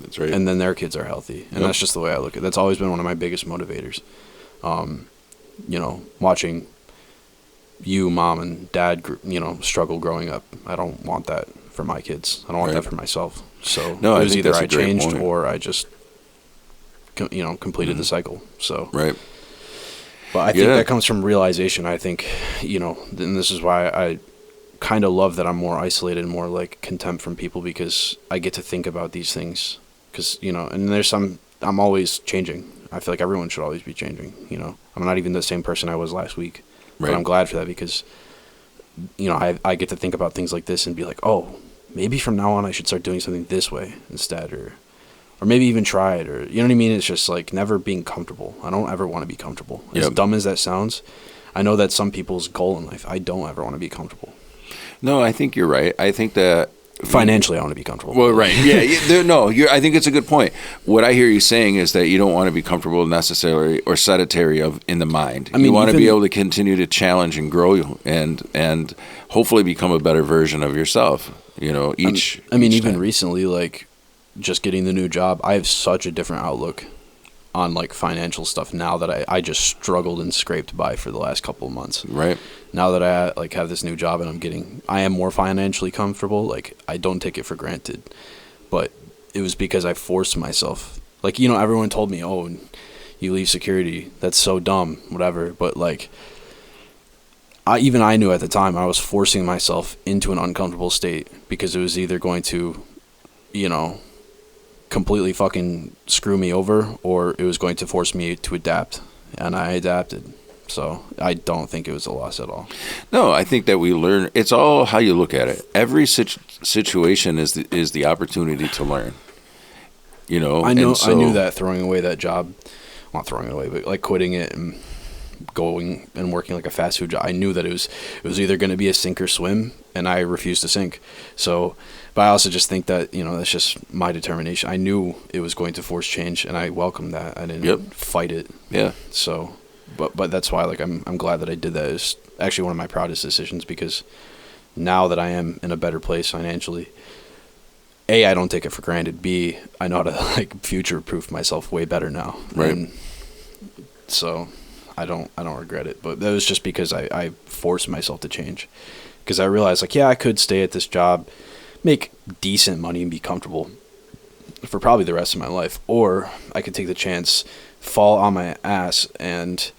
That's right. And then their kids are healthy, and that's just the way I look at it. That's always been one of my biggest motivators. You know, watching you, Mom, and Dad, you know, struggle growing up. I don't want that for my kids. I don't want that for myself. So no, it was either I changed point. Or I just, you know, completed the cycle. So right. But I think that comes from realization. I think, you know, and this is why I kind of love that I'm more isolated and more like contempt from people, because I get to think about these things. Because, you know, and I'm always changing. I feel like everyone should always be changing. You know, I'm not even the same person I was last week. Right. But I'm glad for that, because, you know, I get to think about things like this and be like, oh, maybe from now on I should start doing something this way instead, or maybe even try it, or, you know what I mean? It's just like never being comfortable. I don't ever want to be comfortable. As dumb as that sounds, I know that's some people's goal in life. I don't ever want to be comfortable. No, I think you're right. I think that financially, I want to be comfortable. Well, right. Yeah. I think it's a good point. What I hear you saying is that you don't want to be comfortable necessarily or sedentary in the mind. I mean, you want to be able to continue to challenge and grow and hopefully become a better version of yourself. You know, even recently, like just getting the new job, I have such a different outlook on like financial stuff now that I just struggled and scraped by for the last couple of months. Right. Now that I like have this new job and I am more financially comfortable, like I don't take it for granted. But it was because I forced myself. Like, you know, everyone told me, oh, you leave security, that's so dumb, whatever. But like, I knew at the time I was forcing myself into an uncomfortable state, because it was either going to, you know, completely fucking screw me over, or it was going to force me to adapt. And I adapted. So I don't think it was a loss at all. No, I think that we learn. It's all how you look at it. Every situation is the opportunity to learn. You know, I knew that throwing away that job, not throwing it away, but like quitting it and going and working like a fast food job, I knew that it was either going to be a sink or swim, and I refused to sink. So, but I also just think that, you know, that's just my determination. I knew it was going to force change, and I welcomed that. I didn't fight it. Yeah. So. But that's why, like, I'm glad that I did that. It's actually one of my proudest decisions, because now that I am in a better place financially, A, I don't take it for granted. B, I know how to like future-proof myself way better now. Right. And so I don't regret it. But that was just because I forced myself to change, because I realized, like, yeah, I could stay at this job, make decent money, and be comfortable for probably the rest of my life, or I could take the chance, fall on my ass, and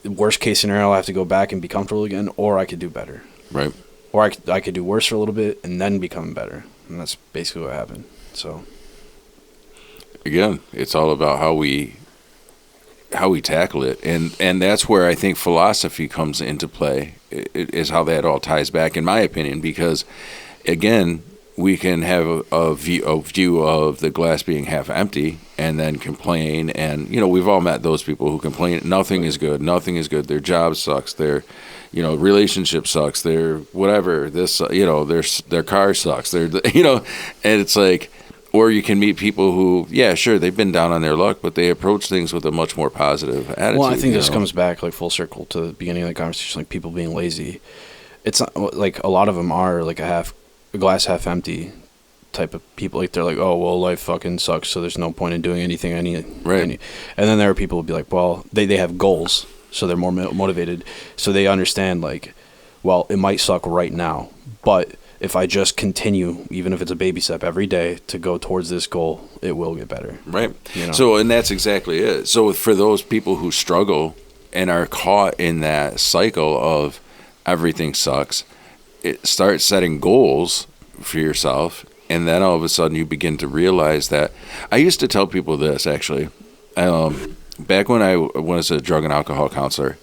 worst case scenario, I'll have to go back and be comfortable again, or I could do better. Right. Or I could do worse for a little bit and then become better. And that's basically what happened. So again, it's all about how we tackle it, and that's where I think philosophy comes into play. It is how that all ties back, in my opinion, because again, we can have a view of the glass being half empty and then complain. And, we've all met those people who complain, nothing is good, their job sucks, their, relationship sucks, their whatever, their car sucks, and it's like, or you can meet people who, yeah, sure, they've been down on their luck, but they approach things with a much more positive attitude. Well, I think this comes back like full circle to the beginning of the conversation, like people being lazy. It's not, like a lot of them are like a glass half empty type of people. Like they're like, oh well, life fucking sucks, so there's no point in doing anything. And then there are people who be like, well, they have goals, so they're more motivated, so they understand like, well, it might suck right now, but if I just continue, even if it's a baby step every day to go towards this goal, it will get better. Right. So, and that's exactly it. So for those people who struggle and are caught in that cycle of everything sucks, start setting goals for yourself, and then all of a sudden you begin to realize that. I used to tell people this, actually. Back when I was a drug and alcohol counselor,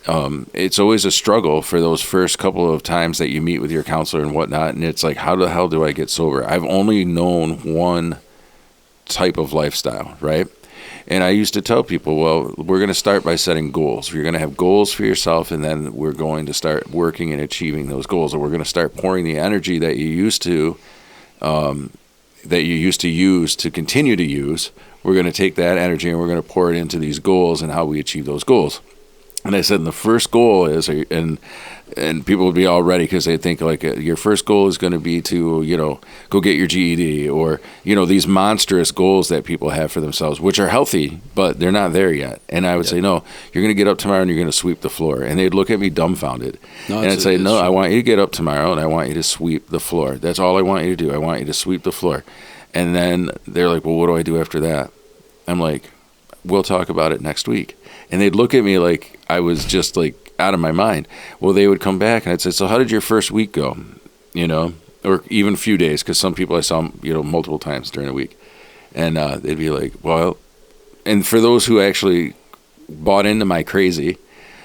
it's always a struggle for those first couple of times that you meet with your counselor and whatnot, and it's like, how the hell do I get sober? I've only known one type of lifestyle, right? And I used to tell people, well, we're going to start by setting goals. You're going to have goals for yourself, and then we're going to start working and achieving those goals, and we're going to start pouring the energy that you used to use to continue to use. We're going to take that energy and we're going to pour it into these goals and how we achieve those goals. And I said, and the first goal is, and people would be all ready because they think like your first goal is going to be to, go get your GED, or, these monstrous goals that people have for themselves, which are healthy, but they're not there yet. And I would say, no, you're going to get up tomorrow and you're going to sweep the floor. And they'd look at me dumbfounded. And I'd say, no, I want you to get up tomorrow and I want you to sweep the floor. That's all I want you to do. I want you to sweep the floor. And then they're like, well, what do I do after that? I'm like, we'll talk about it next week. And they'd look at me like I was just like out of my mind. Well, they would come back and I'd say, so how did your first week go? Or even a few days, because some people I saw, multiple times during a week. And they'd be like, well, and for those who actually bought into my crazy,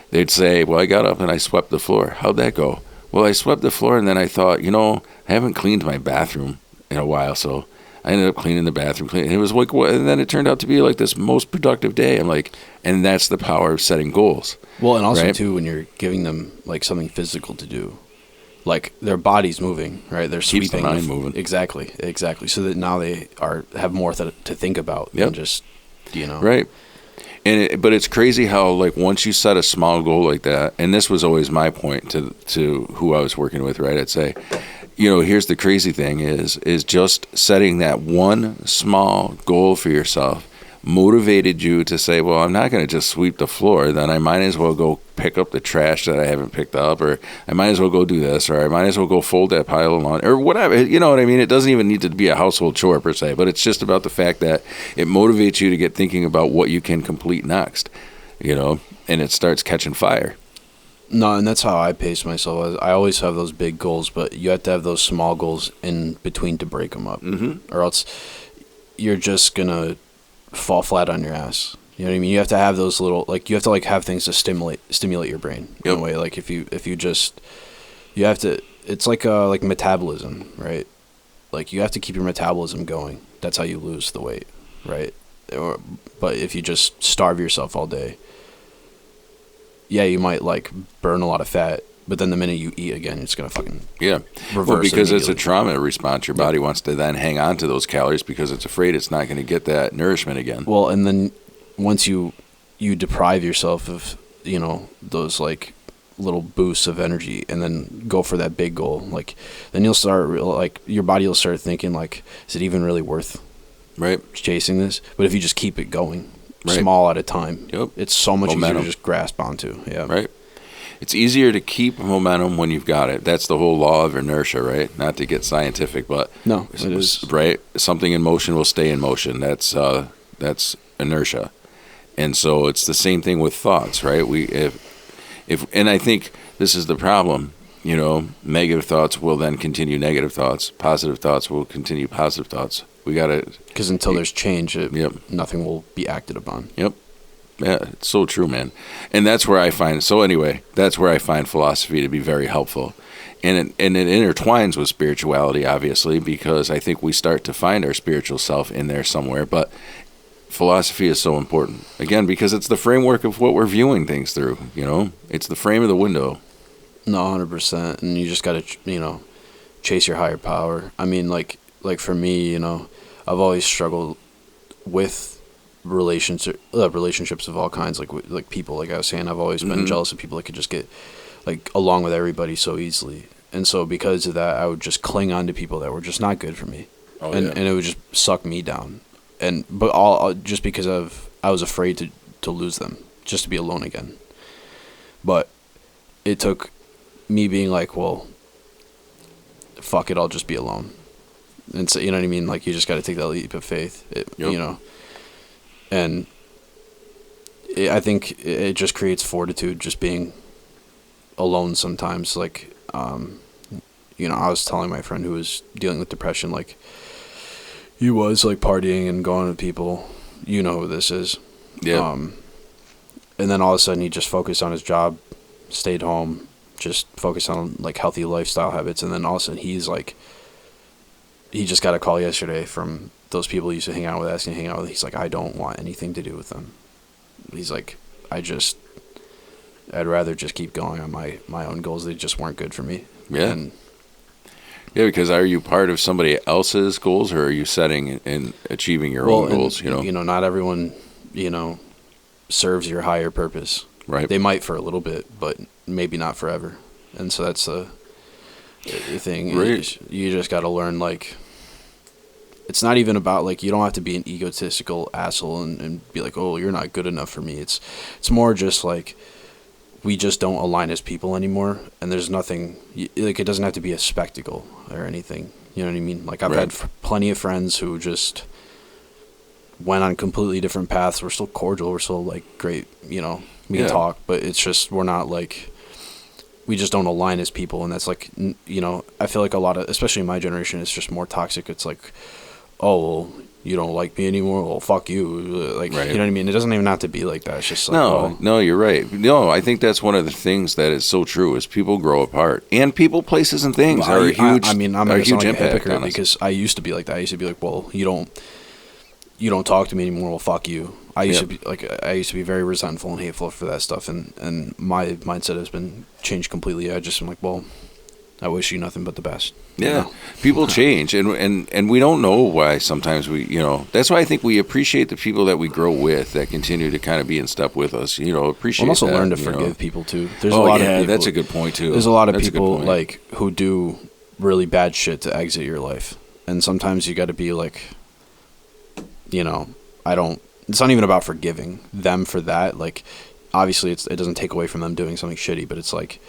they'd say, well, I got up and I swept the floor. How'd that go? Well, I swept the floor, and then I thought, I haven't cleaned my bathroom in a while, so I ended up cleaning the bathroom. And it was like, and then it turned out to be like this most productive day. I'm like, and that's the power of setting goals. Well, and also right? too, when you're giving them like something physical to do, like their body's moving, right? They're sweeping. Keeps the mind moving. Exactly. So that now they have more to think about than just, Right. But it's crazy how, like, once you set a small goal like that, and this was always my point to who I was working with, right? I'd say, here's the crazy thing is just setting that one small goal for yourself motivated you to say, well, I'm not going to just sweep the floor, then I might as well go pick up the trash that I haven't picked up, or I might as well go do this, or I might as well go fold that pile of laundry, or whatever. You know what I mean? It doesn't even need to be a household chore per se, but it's just about the fact that it motivates you to get thinking about what you can complete next, and it starts catching fire. No, and that's how I pace myself. I always have those big goals, but you have to have those small goals in between to break them up, or else you're just going to fall flat on your ass. You know what I mean? You have to have those little, like, you have to like have things to stimulate your brain in a way. Like if you just, you have to, it's like metabolism, right? Like you have to keep your metabolism going. That's how you lose the weight, right? But if you just starve yourself all day, yeah, you might like burn a lot of fat, but then the minute you eat again, it's gonna fucking reverse. Well, because it's a trauma response. Your body wants to then hang on to those calories because it's afraid it's not going to get that nourishment again. Well, and then once you deprive yourself of those like little boosts of energy, and then go for that big goal, like then you'll start like your body will start thinking like, is it even really worth chasing this? But if you just keep it going, small at a time, it's so much easier to just grasp onto. Right. It's easier to keep momentum when you've got it. That's the whole law of inertia, right? Not to get scientific, but no, it is right. Something in motion will stay in motion. That's inertia, and so it's the same thing with thoughts, right? And I think this is the problem. Negative thoughts will then continue negative thoughts. Positive thoughts will continue positive thoughts. We gotta, because until there's change, nothing will be acted upon. Yep. Yeah, it's so true, man. And that's where I find philosophy to be very helpful, And it intertwines with spirituality, obviously, because I think we start to find our spiritual self in there somewhere. But philosophy is so important, again, because it's the framework of what we're viewing things through. It's the frame of the window. No, 100%. And you just got to, chase your higher power. I mean, like for me, I've always struggled with relationships of all kinds, like people. Like I was saying, I've always been jealous of people that could just get like along with everybody so easily. And so because of that, I would just cling on to people that were just not good for me. And it would just suck me down. But all just because I was afraid to lose them, just to be alone again. But it took me being like, well, fuck it, I'll just be alone. And so, you know what I mean? Like, you just got to take that leap of faith, and I think it just creates fortitude, just being alone sometimes. Like, I was telling my friend who was dealing with depression, like, he was like partying and going with people, who this is. Yeah. And then all of a sudden he just focused on his job, stayed home, just focused on like healthy lifestyle habits. And then all of a sudden he just got a call yesterday from those people he used to hang out with, asking to hang out with. He's like, I don't want anything to do with them. He's like, I'd rather just keep going on my own goals. They just weren't good for me. Yeah. Yeah, because are you part of somebody else's goals, or are you setting and achieving your own goals? Not everyone, serves your higher purpose. Right. They might for a little bit, but maybe not forever. And so that's the thing. Right. You just got to learn, like, it's not even about, like, you don't have to be an egotistical asshole and be like, oh, you're not good enough for me. It's more just like, we just don't align as people anymore, and there's nothing, like, it doesn't have to be a spectacle or anything, you know what I mean? Like, I've had plenty of friends who just went on completely different paths. We're still cordial, we're still, like, great, we can talk, but it's just, we're not, like, we just don't align as people, and that's, like, I feel like a lot of, especially in my generation, it's just more toxic. It's like, oh, well, you don't like me anymore, well, fuck you, like, you know what I mean? It doesn't even have to be like that. It's just like, no, you're right. No, I think that's one of the things that is so true, is people grow apart, and people, places, and things are a huge. I'm going to sound like a hypocrite, because I used to be like that. I used to be like, well, you don't talk to me anymore, well, fuck you. I used to be very resentful and hateful for that stuff, and my mindset has been changed completely. I just am like, well, I wish you nothing but the best. Yeah, people change, and we don't know why. Sometimes that's why I think we appreciate the people that we grow with, that continue to kind of be in step with us. Appreciate. We'll also that, learn to forgive people too. There's a lot of people, that's a good point too. There's a lot of people like who do really bad shit to exit your life, and sometimes you got to be like, I don't. It's not even about forgiving them for that. Like, obviously, it doesn't take away from them doing something shitty, but it's like,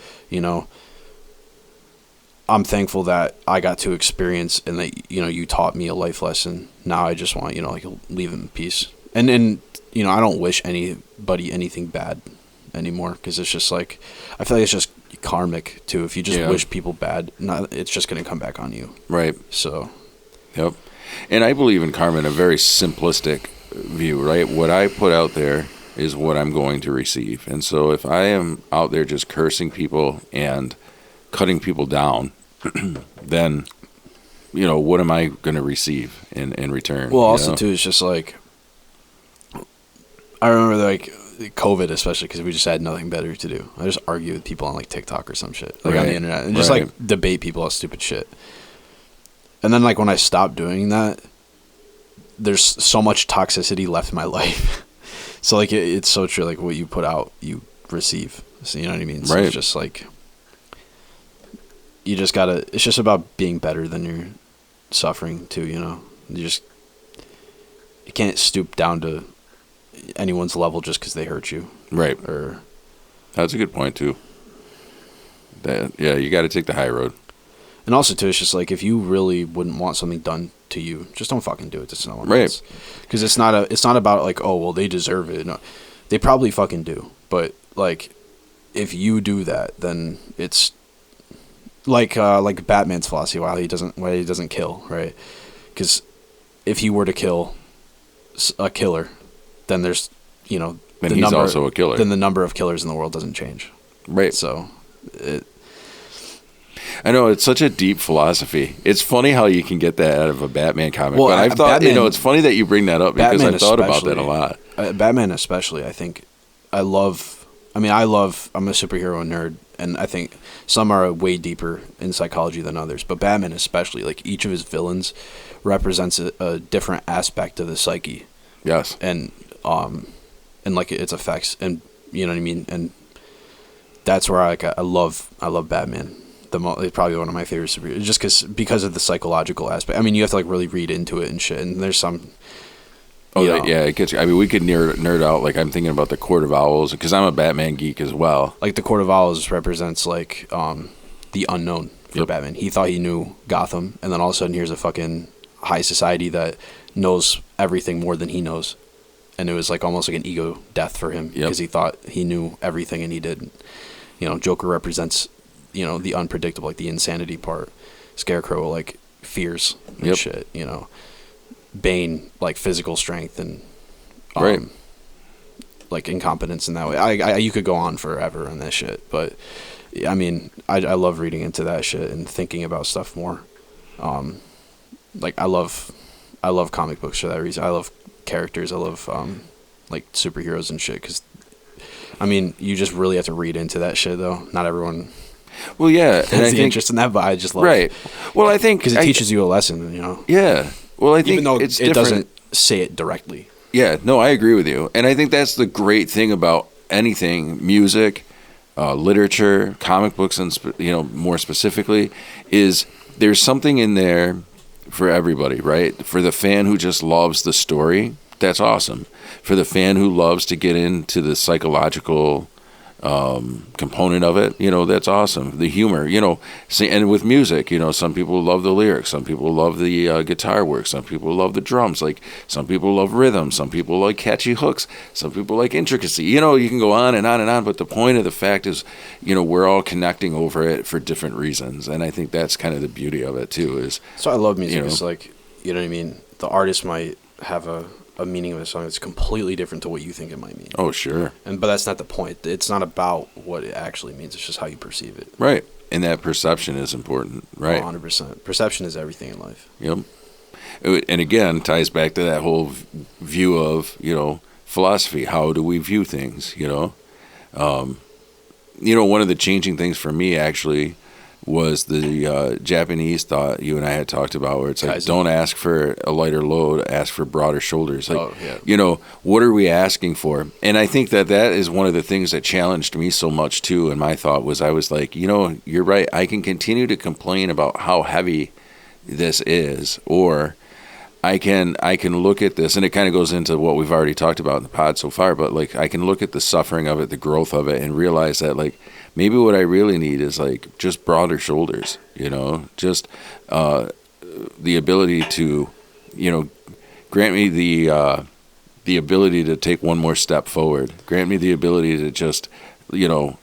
I'm thankful that I got to experience, and that, you taught me a life lesson. Now I just want, like, leave them in peace. And I don't wish anybody anything bad anymore, because it's just like, I feel like it's just karmic too. If you just wish people bad, it's just going to come back on you. Right. So. Yep. And I believe in karma in a very simplistic view, right? What I put out there is what I'm going to receive. And so if I am out there just cursing people and cutting people down, then, what am I going to receive in return? Well, also, too, it's just like, I remember, like, COVID, especially, because we just had nothing better to do. I just argue with people on, like, TikTok or some shit, like, on the internet, and just, like, debate people on stupid shit. And then, like, when I stopped doing that, there's so much toxicity left in my life. So, like, it's so true. Like, what you put out, you receive. So, you know what I mean? So it's just, like, you just gotta, it's just about being better than your suffering too, you can't stoop down to anyone's level just because they hurt you. Right. Or that's a good point too. You got to take the high road. And also too, it's just like, if you really wouldn't want something done to you, just don't fucking do it to someone else. Because it's not about like, oh, well, they deserve it. No, they probably fucking do. But like, if you do that, then it's like Batman's philosophy, why he doesn't kill, right? Because if he were to kill a killer, then there's, then he's also a killer. Then the number of killers in the world doesn't change, right? So, I know, it's such a deep philosophy. It's funny how you can get that out of a Batman comic. Well, but I've thought, Batman, it's funny that you bring that up because I've thought about that a lot. Batman especially, I think, I'm a superhero nerd, and I think some are way deeper in psychology than others, but Batman especially, like each of his villains represents a different aspect of the psyche. Yes. And like its effects, and you know what I mean? And that's where I love Batman. It's probably one of my favorite superheroes, just because of the psychological aspect. I mean, you have to like really read into it and shit. And there's some. Yeah, it gets. I mean, we could nerd out. Like I'm thinking about the Court of Owls because I'm a Batman geek as well. Like the Court of Owls represents like the unknown for Batman. He thought he knew Gotham, and then all of a sudden here's a fucking high society that knows everything more than he knows, and it was like almost like an ego death for him because he thought he knew everything and he didn't. Joker represents, the unpredictable, like the insanity part. Scarecrow, like fears and shit, Bane, like physical strength and like incompetence in that way. You could go on forever on that shit, but I mean, I love reading into that shit and thinking about stuff more. Like I love comic books for that reason. I love characters. I love like superheroes and shit because. I mean, you just really have to read into that shit, though. Not everyone. Well, yeah, has the interest in that, but I just love it. Well, I think because it teaches you a lesson, Yeah. Well, I think even though it doesn't say it directly. Yeah. No, I agree with you, and I think that's the great thing about anything, music, literature, comic books, and more specifically, is there's something in there for everybody, right? For the fan who just loves the story. That's awesome. For the fan who loves to get into the psychological component of it, that's awesome. The humor, and with music, some people love the lyrics, some people love the guitar work, some people love the drums, like some people love rhythm, some people like catchy hooks, some people like intricacy. You can go on and on and on, but the point of the fact is, we're all connecting over it for different reasons, and I think that's kind of the beauty of it too. Is so I love music. It's like, you know what I mean? The artist might have a meaning of a song that's completely different to what you think it might mean. Oh, sure. But that's not the point. It's not about what it actually means. It's just how you perceive it. Right. And that perception is important, right? 100%. Perception is everything in life. Yep. And again, ties back to that whole view of, philosophy. How do we view things, one of the changing things for me actually was the Japanese thought you and I had talked about, where it's like, don't ask for a lighter load, ask for broader shoulders. Like, what are we asking for? And I think that is one of the things that challenged me so much too. And my thought was, I was like, you're right. I can continue to complain about how heavy this is, or I can look at this, and it kind of goes into what we've already talked about in the pod so far, but like I can look at the suffering of it, the growth of it, and realize that like, maybe what I really need is like just broader shoulders, just the ability to, grant me the ability to take one more step forward. Grant me the ability to just,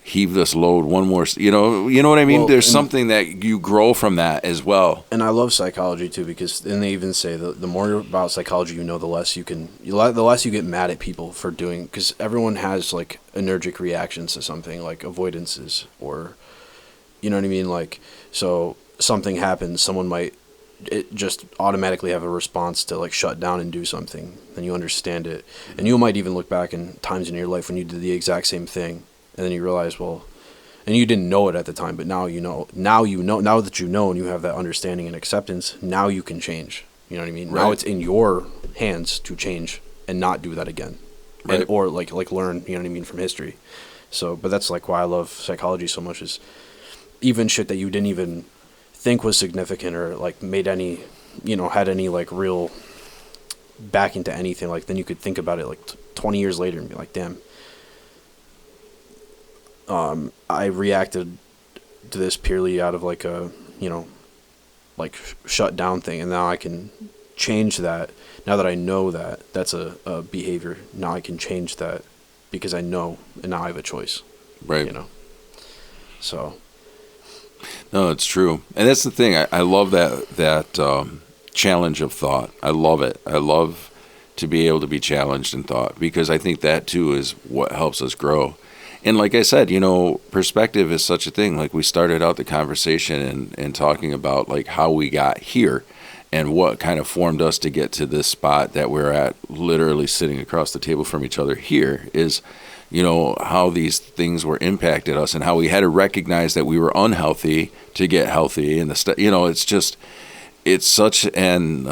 heave this load one more. You know what I mean? Well, there's something that you grow from that as well. And I love psychology too, because then they even say the more about psychology you know, the less you get mad at people for doing, because everyone has like allergic reactions to something, like avoidances, or you know what I mean? Like, so something happens, someone might just automatically have a response to like shut down and do something, and you understand it, and you might even look back in times in your life when you did the exact same thing, and then you realize, well, and you didn't know it at the time, but now that you know, now that you know and you have that understanding and acceptance, now you can change. You know what I mean? Right. Now it's in your hands to change and not do that again, right? Or like learn, you know what I mean, from history. So, but that's like why I love psychology so much, is even shit that you didn't even think was significant or like made any, had any like real back into anything, like then you could think about it like 20 years later and be like, damn, I reacted to this purely out of like a, like shut down thing, and now I can change that. Now that I know that that's a behavior, now I can change that because I know, and now I have a choice. Right. So. No, it's true. And that's the thing. I love that challenge of thought. I love it. I love to be able to be challenged in thought, because I think that too is what helps us grow. And like I said, perspective is such a thing. Like we started out the conversation and talking about like how we got here and what kind of formed us to get to this spot that we're at, literally sitting across the table from each other here, is, how these things were impacted us and how we had to recognize that we were unhealthy to get healthy. And it's such an,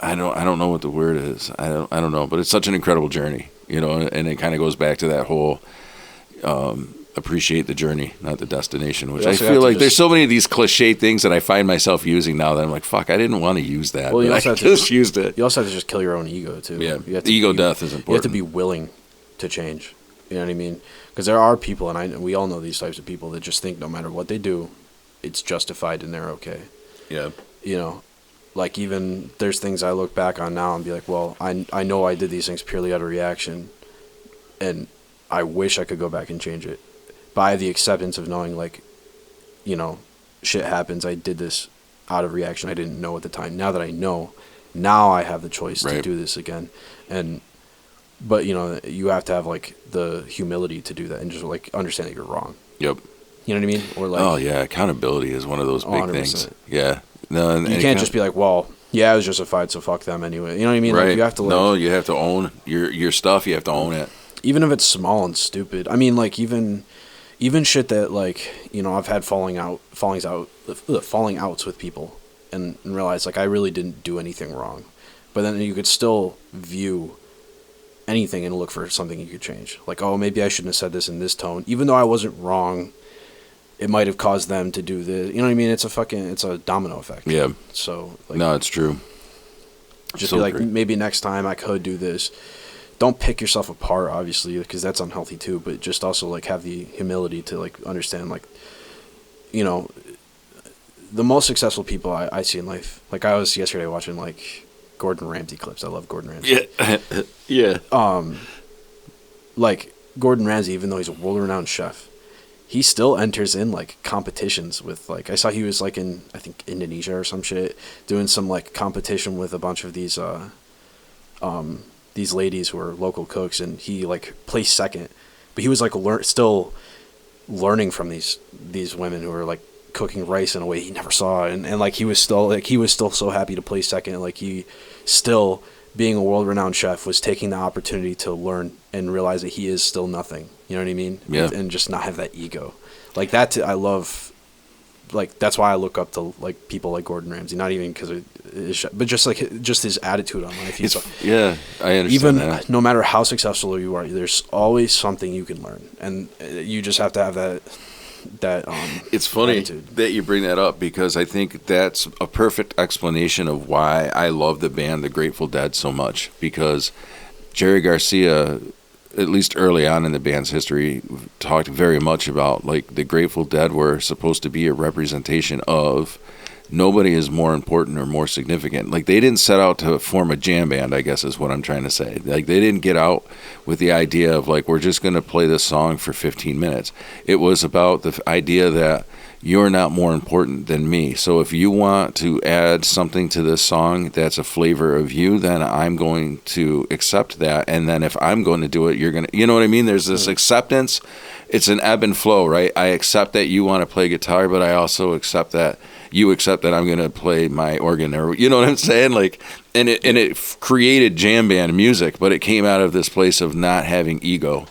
I don't know what the word is. I don't know, but it's such an incredible journey, and it kind of goes back to that whole, appreciate the journey, not the destination, which I feel like there's so many of these cliche things that I find myself using now that I'm like, fuck, I didn't want to use that. Well, you also have to used it. You also have to just kill your own ego too. Yeah, ego death is important. You have to be willing to change. You know what I mean? Because there are people, and we all know these types of people that just think no matter what they do, it's justified and they're okay. Yeah. Like even there's things I look back on now and be like, well, I know I did these things purely out of reaction, and I wish I could go back and change it. By the acceptance of knowing, like, shit happens. I did this out of reaction. I didn't know at the time. Now that I know, now I have the choice to do this again. But you have to have like the humility to do that and just like understand that you're wrong. Yep. You know what I mean? Or like, oh yeah, accountability is one of those big 100%. Things. Yeah. No, you can't just be like, well, yeah, it was justified, so fuck them anyway. You know what I mean? Right. Like, you have to. Like, no, you have to own your stuff. You have to own it. Even if it's small and stupid. I mean, like even shit that like I've had falling outs with people and realize like I really didn't do anything wrong, but then you could still view anything and look for something you could change. Like, oh, maybe I shouldn't have said this in this tone, even though I wasn't wrong. It might have caused them to do this. You know what I mean? It's a domino effect. Yeah. So like, no, it's true. Just so be like, maybe next time I could do this. Don't pick yourself apart, obviously, because that's unhealthy too. But just also like have the humility to like understand, like, the most successful people I see in life. Like I was yesterday watching like Gordon Ramsay clips. I love Gordon Ramsay. Yeah. Yeah. Like Gordon Ramsay, even though he's a world-renowned chef, he still enters in like competitions with like I saw he was like in I think Indonesia or some shit doing some like competition with a bunch of these ladies who are local cooks, and he like placed second, but he was like still learning from these women who were like cooking rice in a way he never saw, and like he was still so happy to place second, like he still, being a world-renowned chef, was taking the opportunity to learn and realize that he is still nothing. You know what I mean? Yeah. And just not have that ego. Like that, I love. Like that's why I look up to like people like Gordon Ramsay. Not even because of his chef, but just his attitude on life. Yeah, I understand. Even that. No matter how successful you are, there's always something you can learn, and you just have to have that. It's funny attitude. that you bring that up, because I think that's a perfect explanation of why I love the band The Grateful Dead so much, because Jerry Garcia, at least early on in the band's history, talked very much about like the Grateful Dead were supposed to be a representation of nobody is more important or more significant. Like they didn't set out to form a jam band, I guess is what I'm trying to say. Like they didn't get out with the idea of like, we're just going to play this song for 15 minutes. It was about the idea that you're not more important than me. So if you want to add something to this song that's a flavor of you, then I'm going to accept that. And then if I'm going to do it, you're going to, you know what I mean? There's this acceptance. It's an ebb and flow, right? I accept that you want to play guitar, but I also accept that you accept that I'm going to play my organ, or, you know what I'm saying? Like, and it created jam band music, but it came out of this place of not having ego.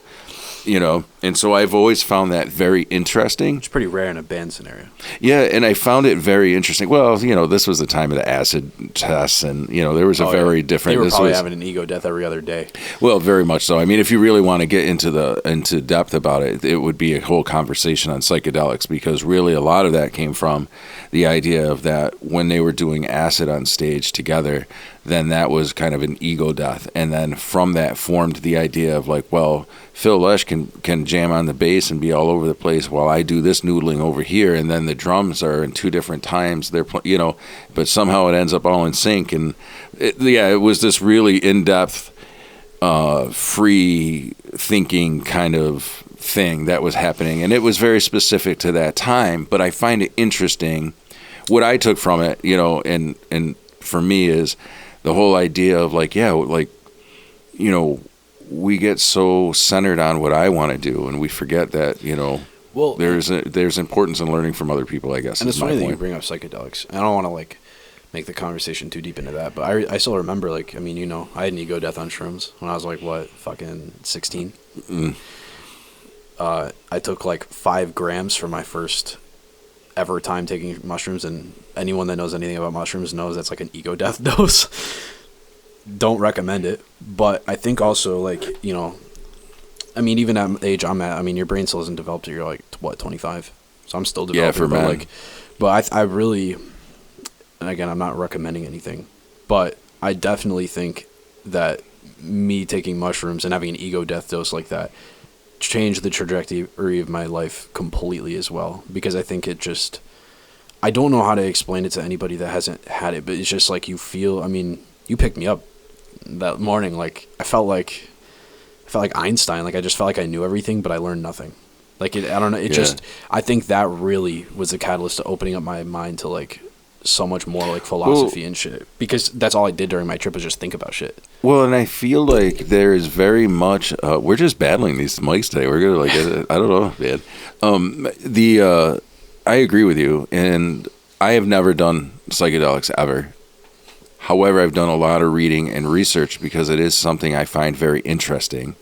And so I've always found that very interesting. It's pretty rare in a band scenario. Yeah, and I found it very interesting. Well, this was the time of the acid tests, and, there was a very different... They were probably having an ego death every other day. Well, very much so. I mean, if you really want to get into depth about it, it would be a whole conversation on psychedelics, because really a lot of that came from the idea of that when they were doing acid on stage together, then that was kind of an ego death. And then from that formed the idea of like, well, Phil Lesh can jam on the bass and be all over the place while I do this noodling over here, and then the drums are in two different times. They're but somehow it ends up all in sync. And it was this really in-depth, free thinking kind of thing that was happening, and it was very specific to that time. But I find it interesting. What I took from it, and for me is the whole idea of like, we get so centered on what I want to do, and we forget that, Well, there's importance in learning from other people, I guess. And is it's my funny that you point. bring up psychedelics. I don't want to like make the conversation too deep into that, but I still remember, like, I mean, I had an ego death on shrooms when I was like, fucking 16. I took like 5 grams for my first ever time taking mushrooms, and anyone that knows anything about mushrooms knows that's like an ego death dose. Don't recommend it, but I think also, like, I mean, even at the age I'm at, I mean, your brain still isn't developed till you're like, what, 25? So I'm still developing. Yeah, for men. Like, but I really, and again, I'm not recommending anything, but I definitely think that me taking mushrooms and having an ego death dose like that changed the trajectory of my life completely as well. Because I think it just, I don't know how to explain it to anybody that hasn't had it, but it's just like you feel, I mean, you picked me up that morning, like, I felt like Einstein. Like, I just felt like I knew everything, but I learned nothing. Like, I don't know. It just, I think that really was the catalyst to opening up my mind to, like, so much more, like, philosophy and shit. Because that's all I did during my trip was just think about shit. Well, and I feel like there is very much, we're just battling these mics today. We're going to, like, I don't know, man. I agree with you, and I have never done psychedelics ever. However, I've done a lot of reading and research because it is something I find very interesting.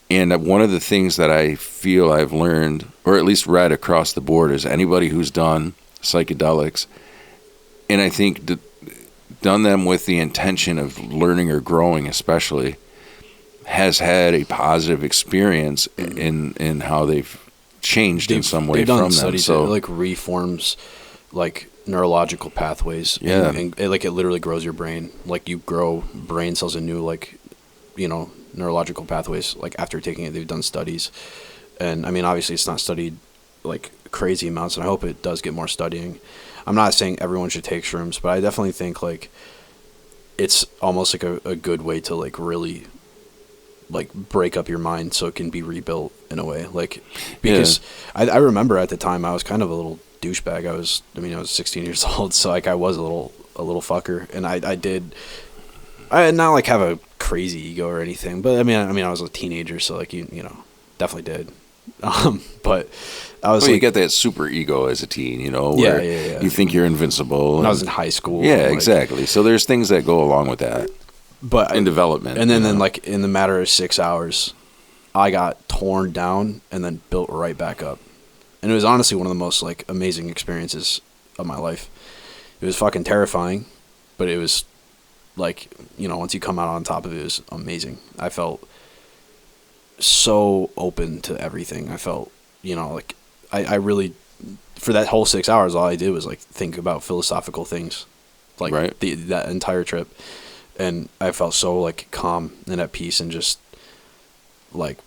And one of the things that I feel I've learned, or at least read across the board, is anybody who's done psychedelics, and I think done them with the intention of learning or growing especially, has had a positive experience in how they've changed in some way from them. So it, like, reforms, like, neurological pathways. Yeah. And it, like, it literally grows your brain. Like, you grow brain cells and new, like, neurological pathways, like, after taking it. They've done studies, and I mean, obviously it's not studied like crazy amounts, and I hope it does get more studying. I'm not saying everyone should take shrooms, but I definitely think, like, it's almost like a good way to, like, really, like, break up your mind so it can be rebuilt in a way. Like, because I remember at the time I was kind of a little douchebag. I was 16 years old, so, like, I was a little fucker, and I did not, like, have a crazy ego or anything, but I mean I was a teenager, so, like, you definitely did. But I was, you get that super ego as a teen, where you think you're invincible. When I was in high school. Yeah, like, exactly. So there's things that go along with that, but in development. And then like, in the matter of 6 hours, I got torn down and then built right back up. And it was honestly one of the most, like, amazing experiences of my life. It was fucking terrifying, but it was, like, once you come out on top of it, it was amazing. I felt so open to everything. I felt, like, I really, for that whole 6 hours, all I did was, like, think about philosophical things, like, right. that entire trip. And I felt so, like, calm and at peace, and just, like,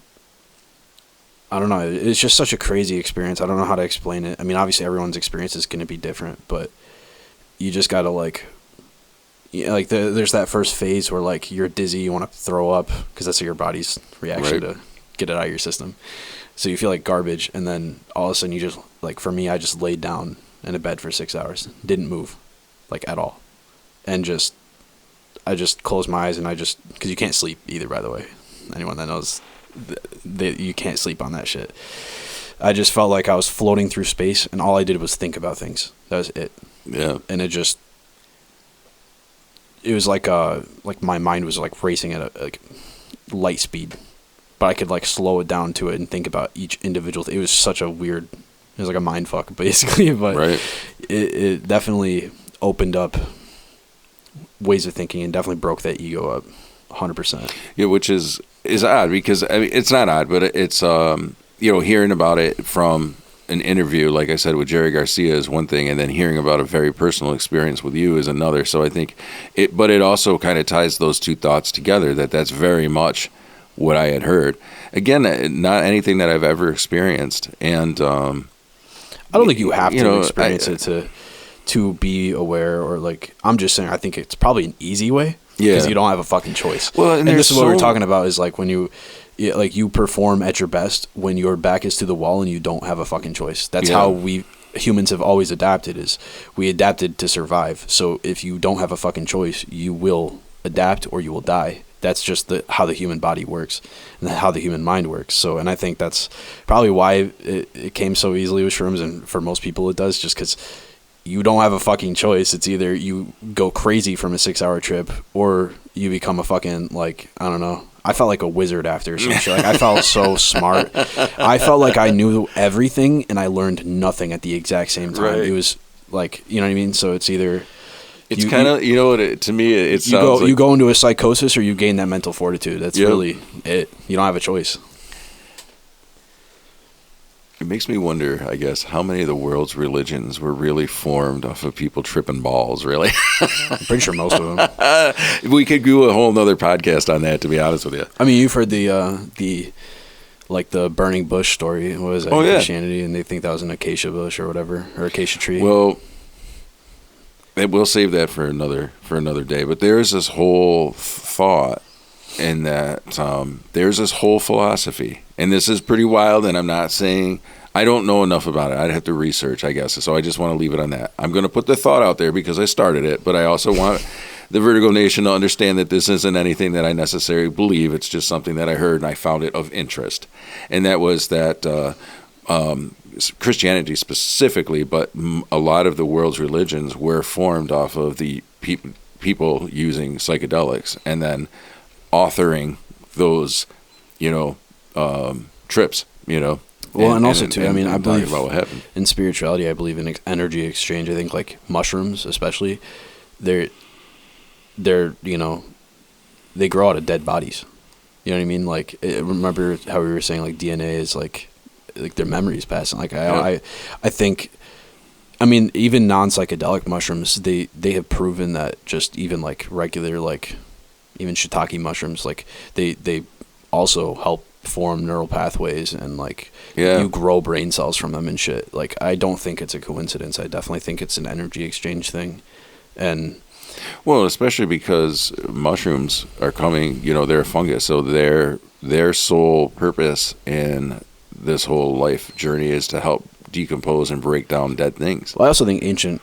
I don't know. It's just such a crazy experience. I don't know how to explain it. I mean, obviously everyone's experience is going to be different, but you just got to, like, there's that first phase where, like, you're dizzy, you want to throw up, because that's your body's reaction to get it out of your system. So you feel like garbage, and then all of a sudden you just, like, for me, I just laid down in a bed for 6 hours, didn't move, like, at all, and I just closed my eyes, and because you can't sleep either, by the way. Anyone that knows, you can't sleep on that shit. I just felt like I was floating through space, and all I did was think about things. That was it. Yeah. And it was like my mind was, like, racing at a, like, light speed, but I could, like, slow it down to it and think about each individual thing. It was such a weird, it was like a mind fuck, basically, but it definitely opened up ways of thinking and definitely broke that ego up 100%. Yeah, which is odd, because, I mean, it's not odd, but it's hearing about it from an interview, like I said, with Jerry Garcia is one thing, and then hearing about a very personal experience with you is another. So I think it also kind of ties those two thoughts together, that's very much what I had heard. Again, not anything that I've ever experienced, and I don't think you have to experience it to be aware, or, like, I'm just saying, I think it's probably an easy way, because you don't have a fucking choice. Well, and this is what we're talking about, is, like, when you perform at your best when your back is to the wall and you don't have a fucking choice. That's how we humans have always adapted, is we adapted to survive. So if you don't have a fucking choice, you will adapt or you will die. that's just how the human body works and how the human mind works. So, and I think that's probably why it came so easily with shrooms, and for most people it does, just because you don't have a fucking choice. It's either you go crazy from a 6-hour trip, or you become a fucking, like, I don't know. I felt like a wizard after some shit. Like, I felt so smart. I felt like I knew everything and I learned nothing at the exact same time. Right. It was like, you know what I mean? So it's either... It's kind of, you know what, to me, it sounds like... You go into a psychosis, or you gain that mental fortitude. That's really it. You don't have a choice. It makes me wonder, I guess, how many of the world's religions were really formed off of people tripping balls, really? I'm pretty sure most of them. We could do a whole nother podcast on that, to be honest with you. I mean, you've heard the burning bush story. What was that? Oh, yeah. Christianity, and they think that was an acacia bush or whatever, or acacia tree. Well... We'll save that for another day. But there's this whole thought in that there's this whole philosophy, and this is pretty wild. And I'm not saying I don't know enough about it. I'd have to research, I guess. So I just want to leave it on that. I'm going to put the thought out there because I started it, but I also want the Vertigo Nation to understand that this isn't anything that I necessarily believe. It's just something that I heard and I found it of interest, and that was that. Christianity specifically, but a lot of the world's religions were formed off of the people using psychedelics and then authoring those, trips, Well, and also too, I mean, I believe about what happened. In spirituality. I believe in energy exchange. I think like mushrooms, especially, they're they grow out of dead bodies. You know what I mean? Like, remember how we were saying like DNA is like their memories passing. Like I think, I mean, even non-psychedelic mushrooms, they have proven that just even like regular, like even shiitake mushrooms, like they also help form neural pathways and like you grow brain cells from them and shit. Like, I don't think it's a coincidence. I definitely think it's an energy exchange thing. And well, especially because mushrooms are coming, they're a fungus, so their sole purpose in this whole life journey is to help decompose and break down dead things. Well, I also think ancient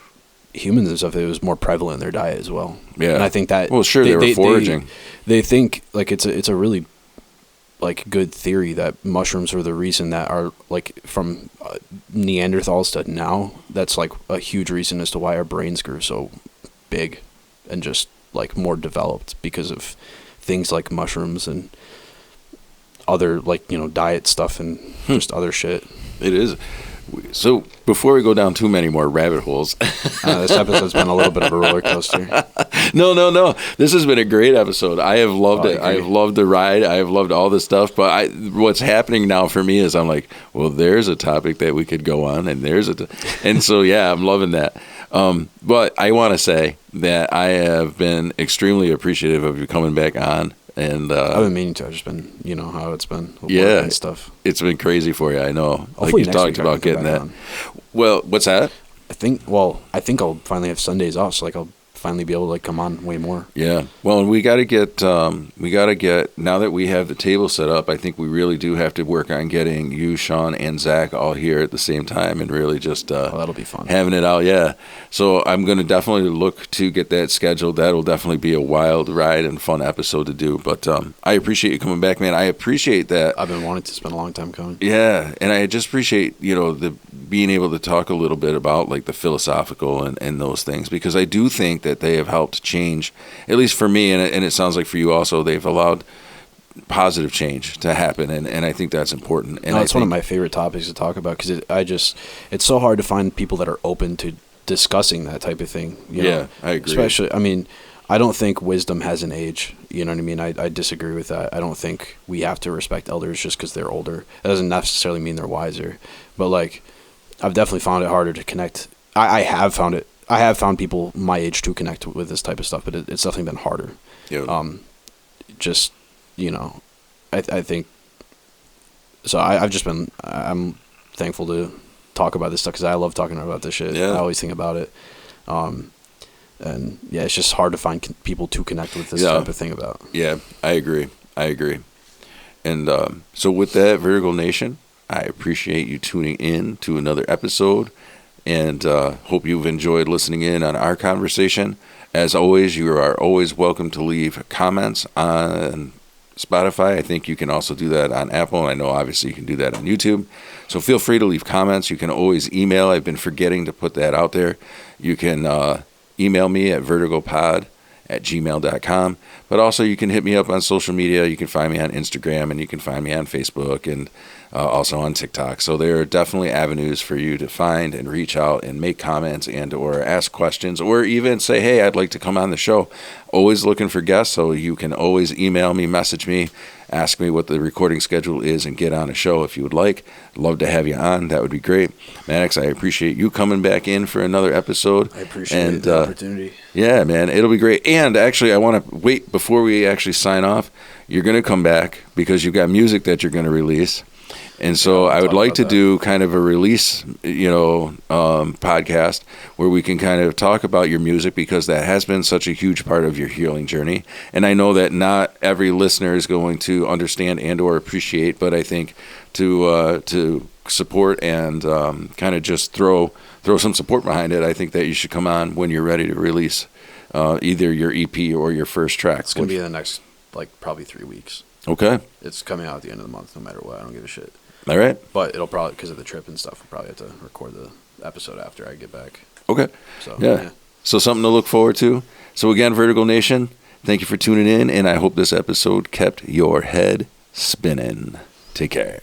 humans and stuff, it was more prevalent in their diet as well. Yeah. And I think that... Well, sure, they were foraging. They think, like, it's a really, like, good theory that mushrooms are the reason that are, like, from Neanderthals to now, that's, like, a huge reason as to why our brains grew so big and just, like, more developed because of things like mushrooms and other, like, diet stuff and just other shit. It is. So before we go down too many more rabbit holes, this episode's been a little bit of a roller coaster. No. This has been a great episode. I have loved it. I have loved the ride. I have loved all this stuff. But what's happening now for me is I'm like, well, there's a topic that we could go on, and and so yeah, I'm loving that. But I want to say that I have been extremely appreciative of you coming back on. And I've been meaning to. I've just been, how it's been. Yeah, and stuff. It's been crazy for you. I know. Hopefully like you talked about getting that. On. Well, what's that? I think I'll finally have Sundays off, so like I'll finally be able to like come on way more. Yeah. Well, and we got to get now that we have the table set up, I think we really do have to work on getting you, Sean, and Zach all here at the same time and really just that'll be fun. Having it out, yeah. So I'm going to definitely look to get that scheduled. That'll definitely be a wild ride and fun episode to do. But I appreciate you coming back, man. I appreciate that. I've been wanting to spend a long time coming. Yeah, and I just appreciate the being able to talk a little bit about like the philosophical and those things, because I do think that they have helped change, at least for me, and it sounds like for you also, they've allowed positive change to happen, and I think that's important. And it's one of my favorite topics to talk about, because it's so hard to find people that are open to discussing that type of thing. Yeah, I agree. Especially, I mean, I don't think wisdom has an age. You know what I mean? I disagree with that. I don't think we have to respect elders just because they're older. That doesn't necessarily mean they're wiser. But like, I've definitely found it harder to connect. I have found people my age to connect with this type of stuff, but it's definitely been harder. Yeah. Just, I think, so I'm thankful to talk about this stuff because I love talking about this shit. Yeah. I always think about it. And yeah, it's just hard to find people to connect with this type of thing about. Yeah, I agree. And so with that, Vertigo Nation, I appreciate you tuning in to another episode. and hope you've enjoyed listening in on our conversation. As always, you are always welcome to leave comments on Spotify. I think you can also do that on Apple, and I know obviously you can do that on YouTube. So feel free to leave comments. You can always email. I've been forgetting to put that out there. You can email me at vertigopod@gmail.com. But also you can hit me up on social media. You can find me on Instagram, and you can find me on Facebook, and also on TikTok. So there are definitely avenues for you to find and reach out and make comments and or ask questions, or even say, hey, I'd like to come on the show. Always looking for guests, so you can always email me, message me, ask me what the recording schedule is, and get on a show if you would like. Love to have you on. That would be great. Maddox, I appreciate you coming back in for another episode. I appreciate the opportunity. Yeah, man, it'll be great. And actually, I want to wait before we actually sign off. You're going to come back because you've got music that you're going to release. And so I would like to do kind of a release, podcast where we can kind of talk about your music, because that has been such a huge part of your healing journey. And I know that not every listener is going to understand and or appreciate, but I think to support and kind of just throw some support behind it, I think that you should come on when you're ready to release either your EP or your first track. It's going to be in the next, probably 3 weeks. Okay. It's coming out at the end of the month, no matter what. I don't give a shit. All right. But it'll probably, because of the trip and stuff, we'll probably have to record the episode after I get back. Okay. So yeah. So something to look forward to. So again, Vertigo Nation, thank you for tuning in, and I hope this episode kept your head spinning. Take care.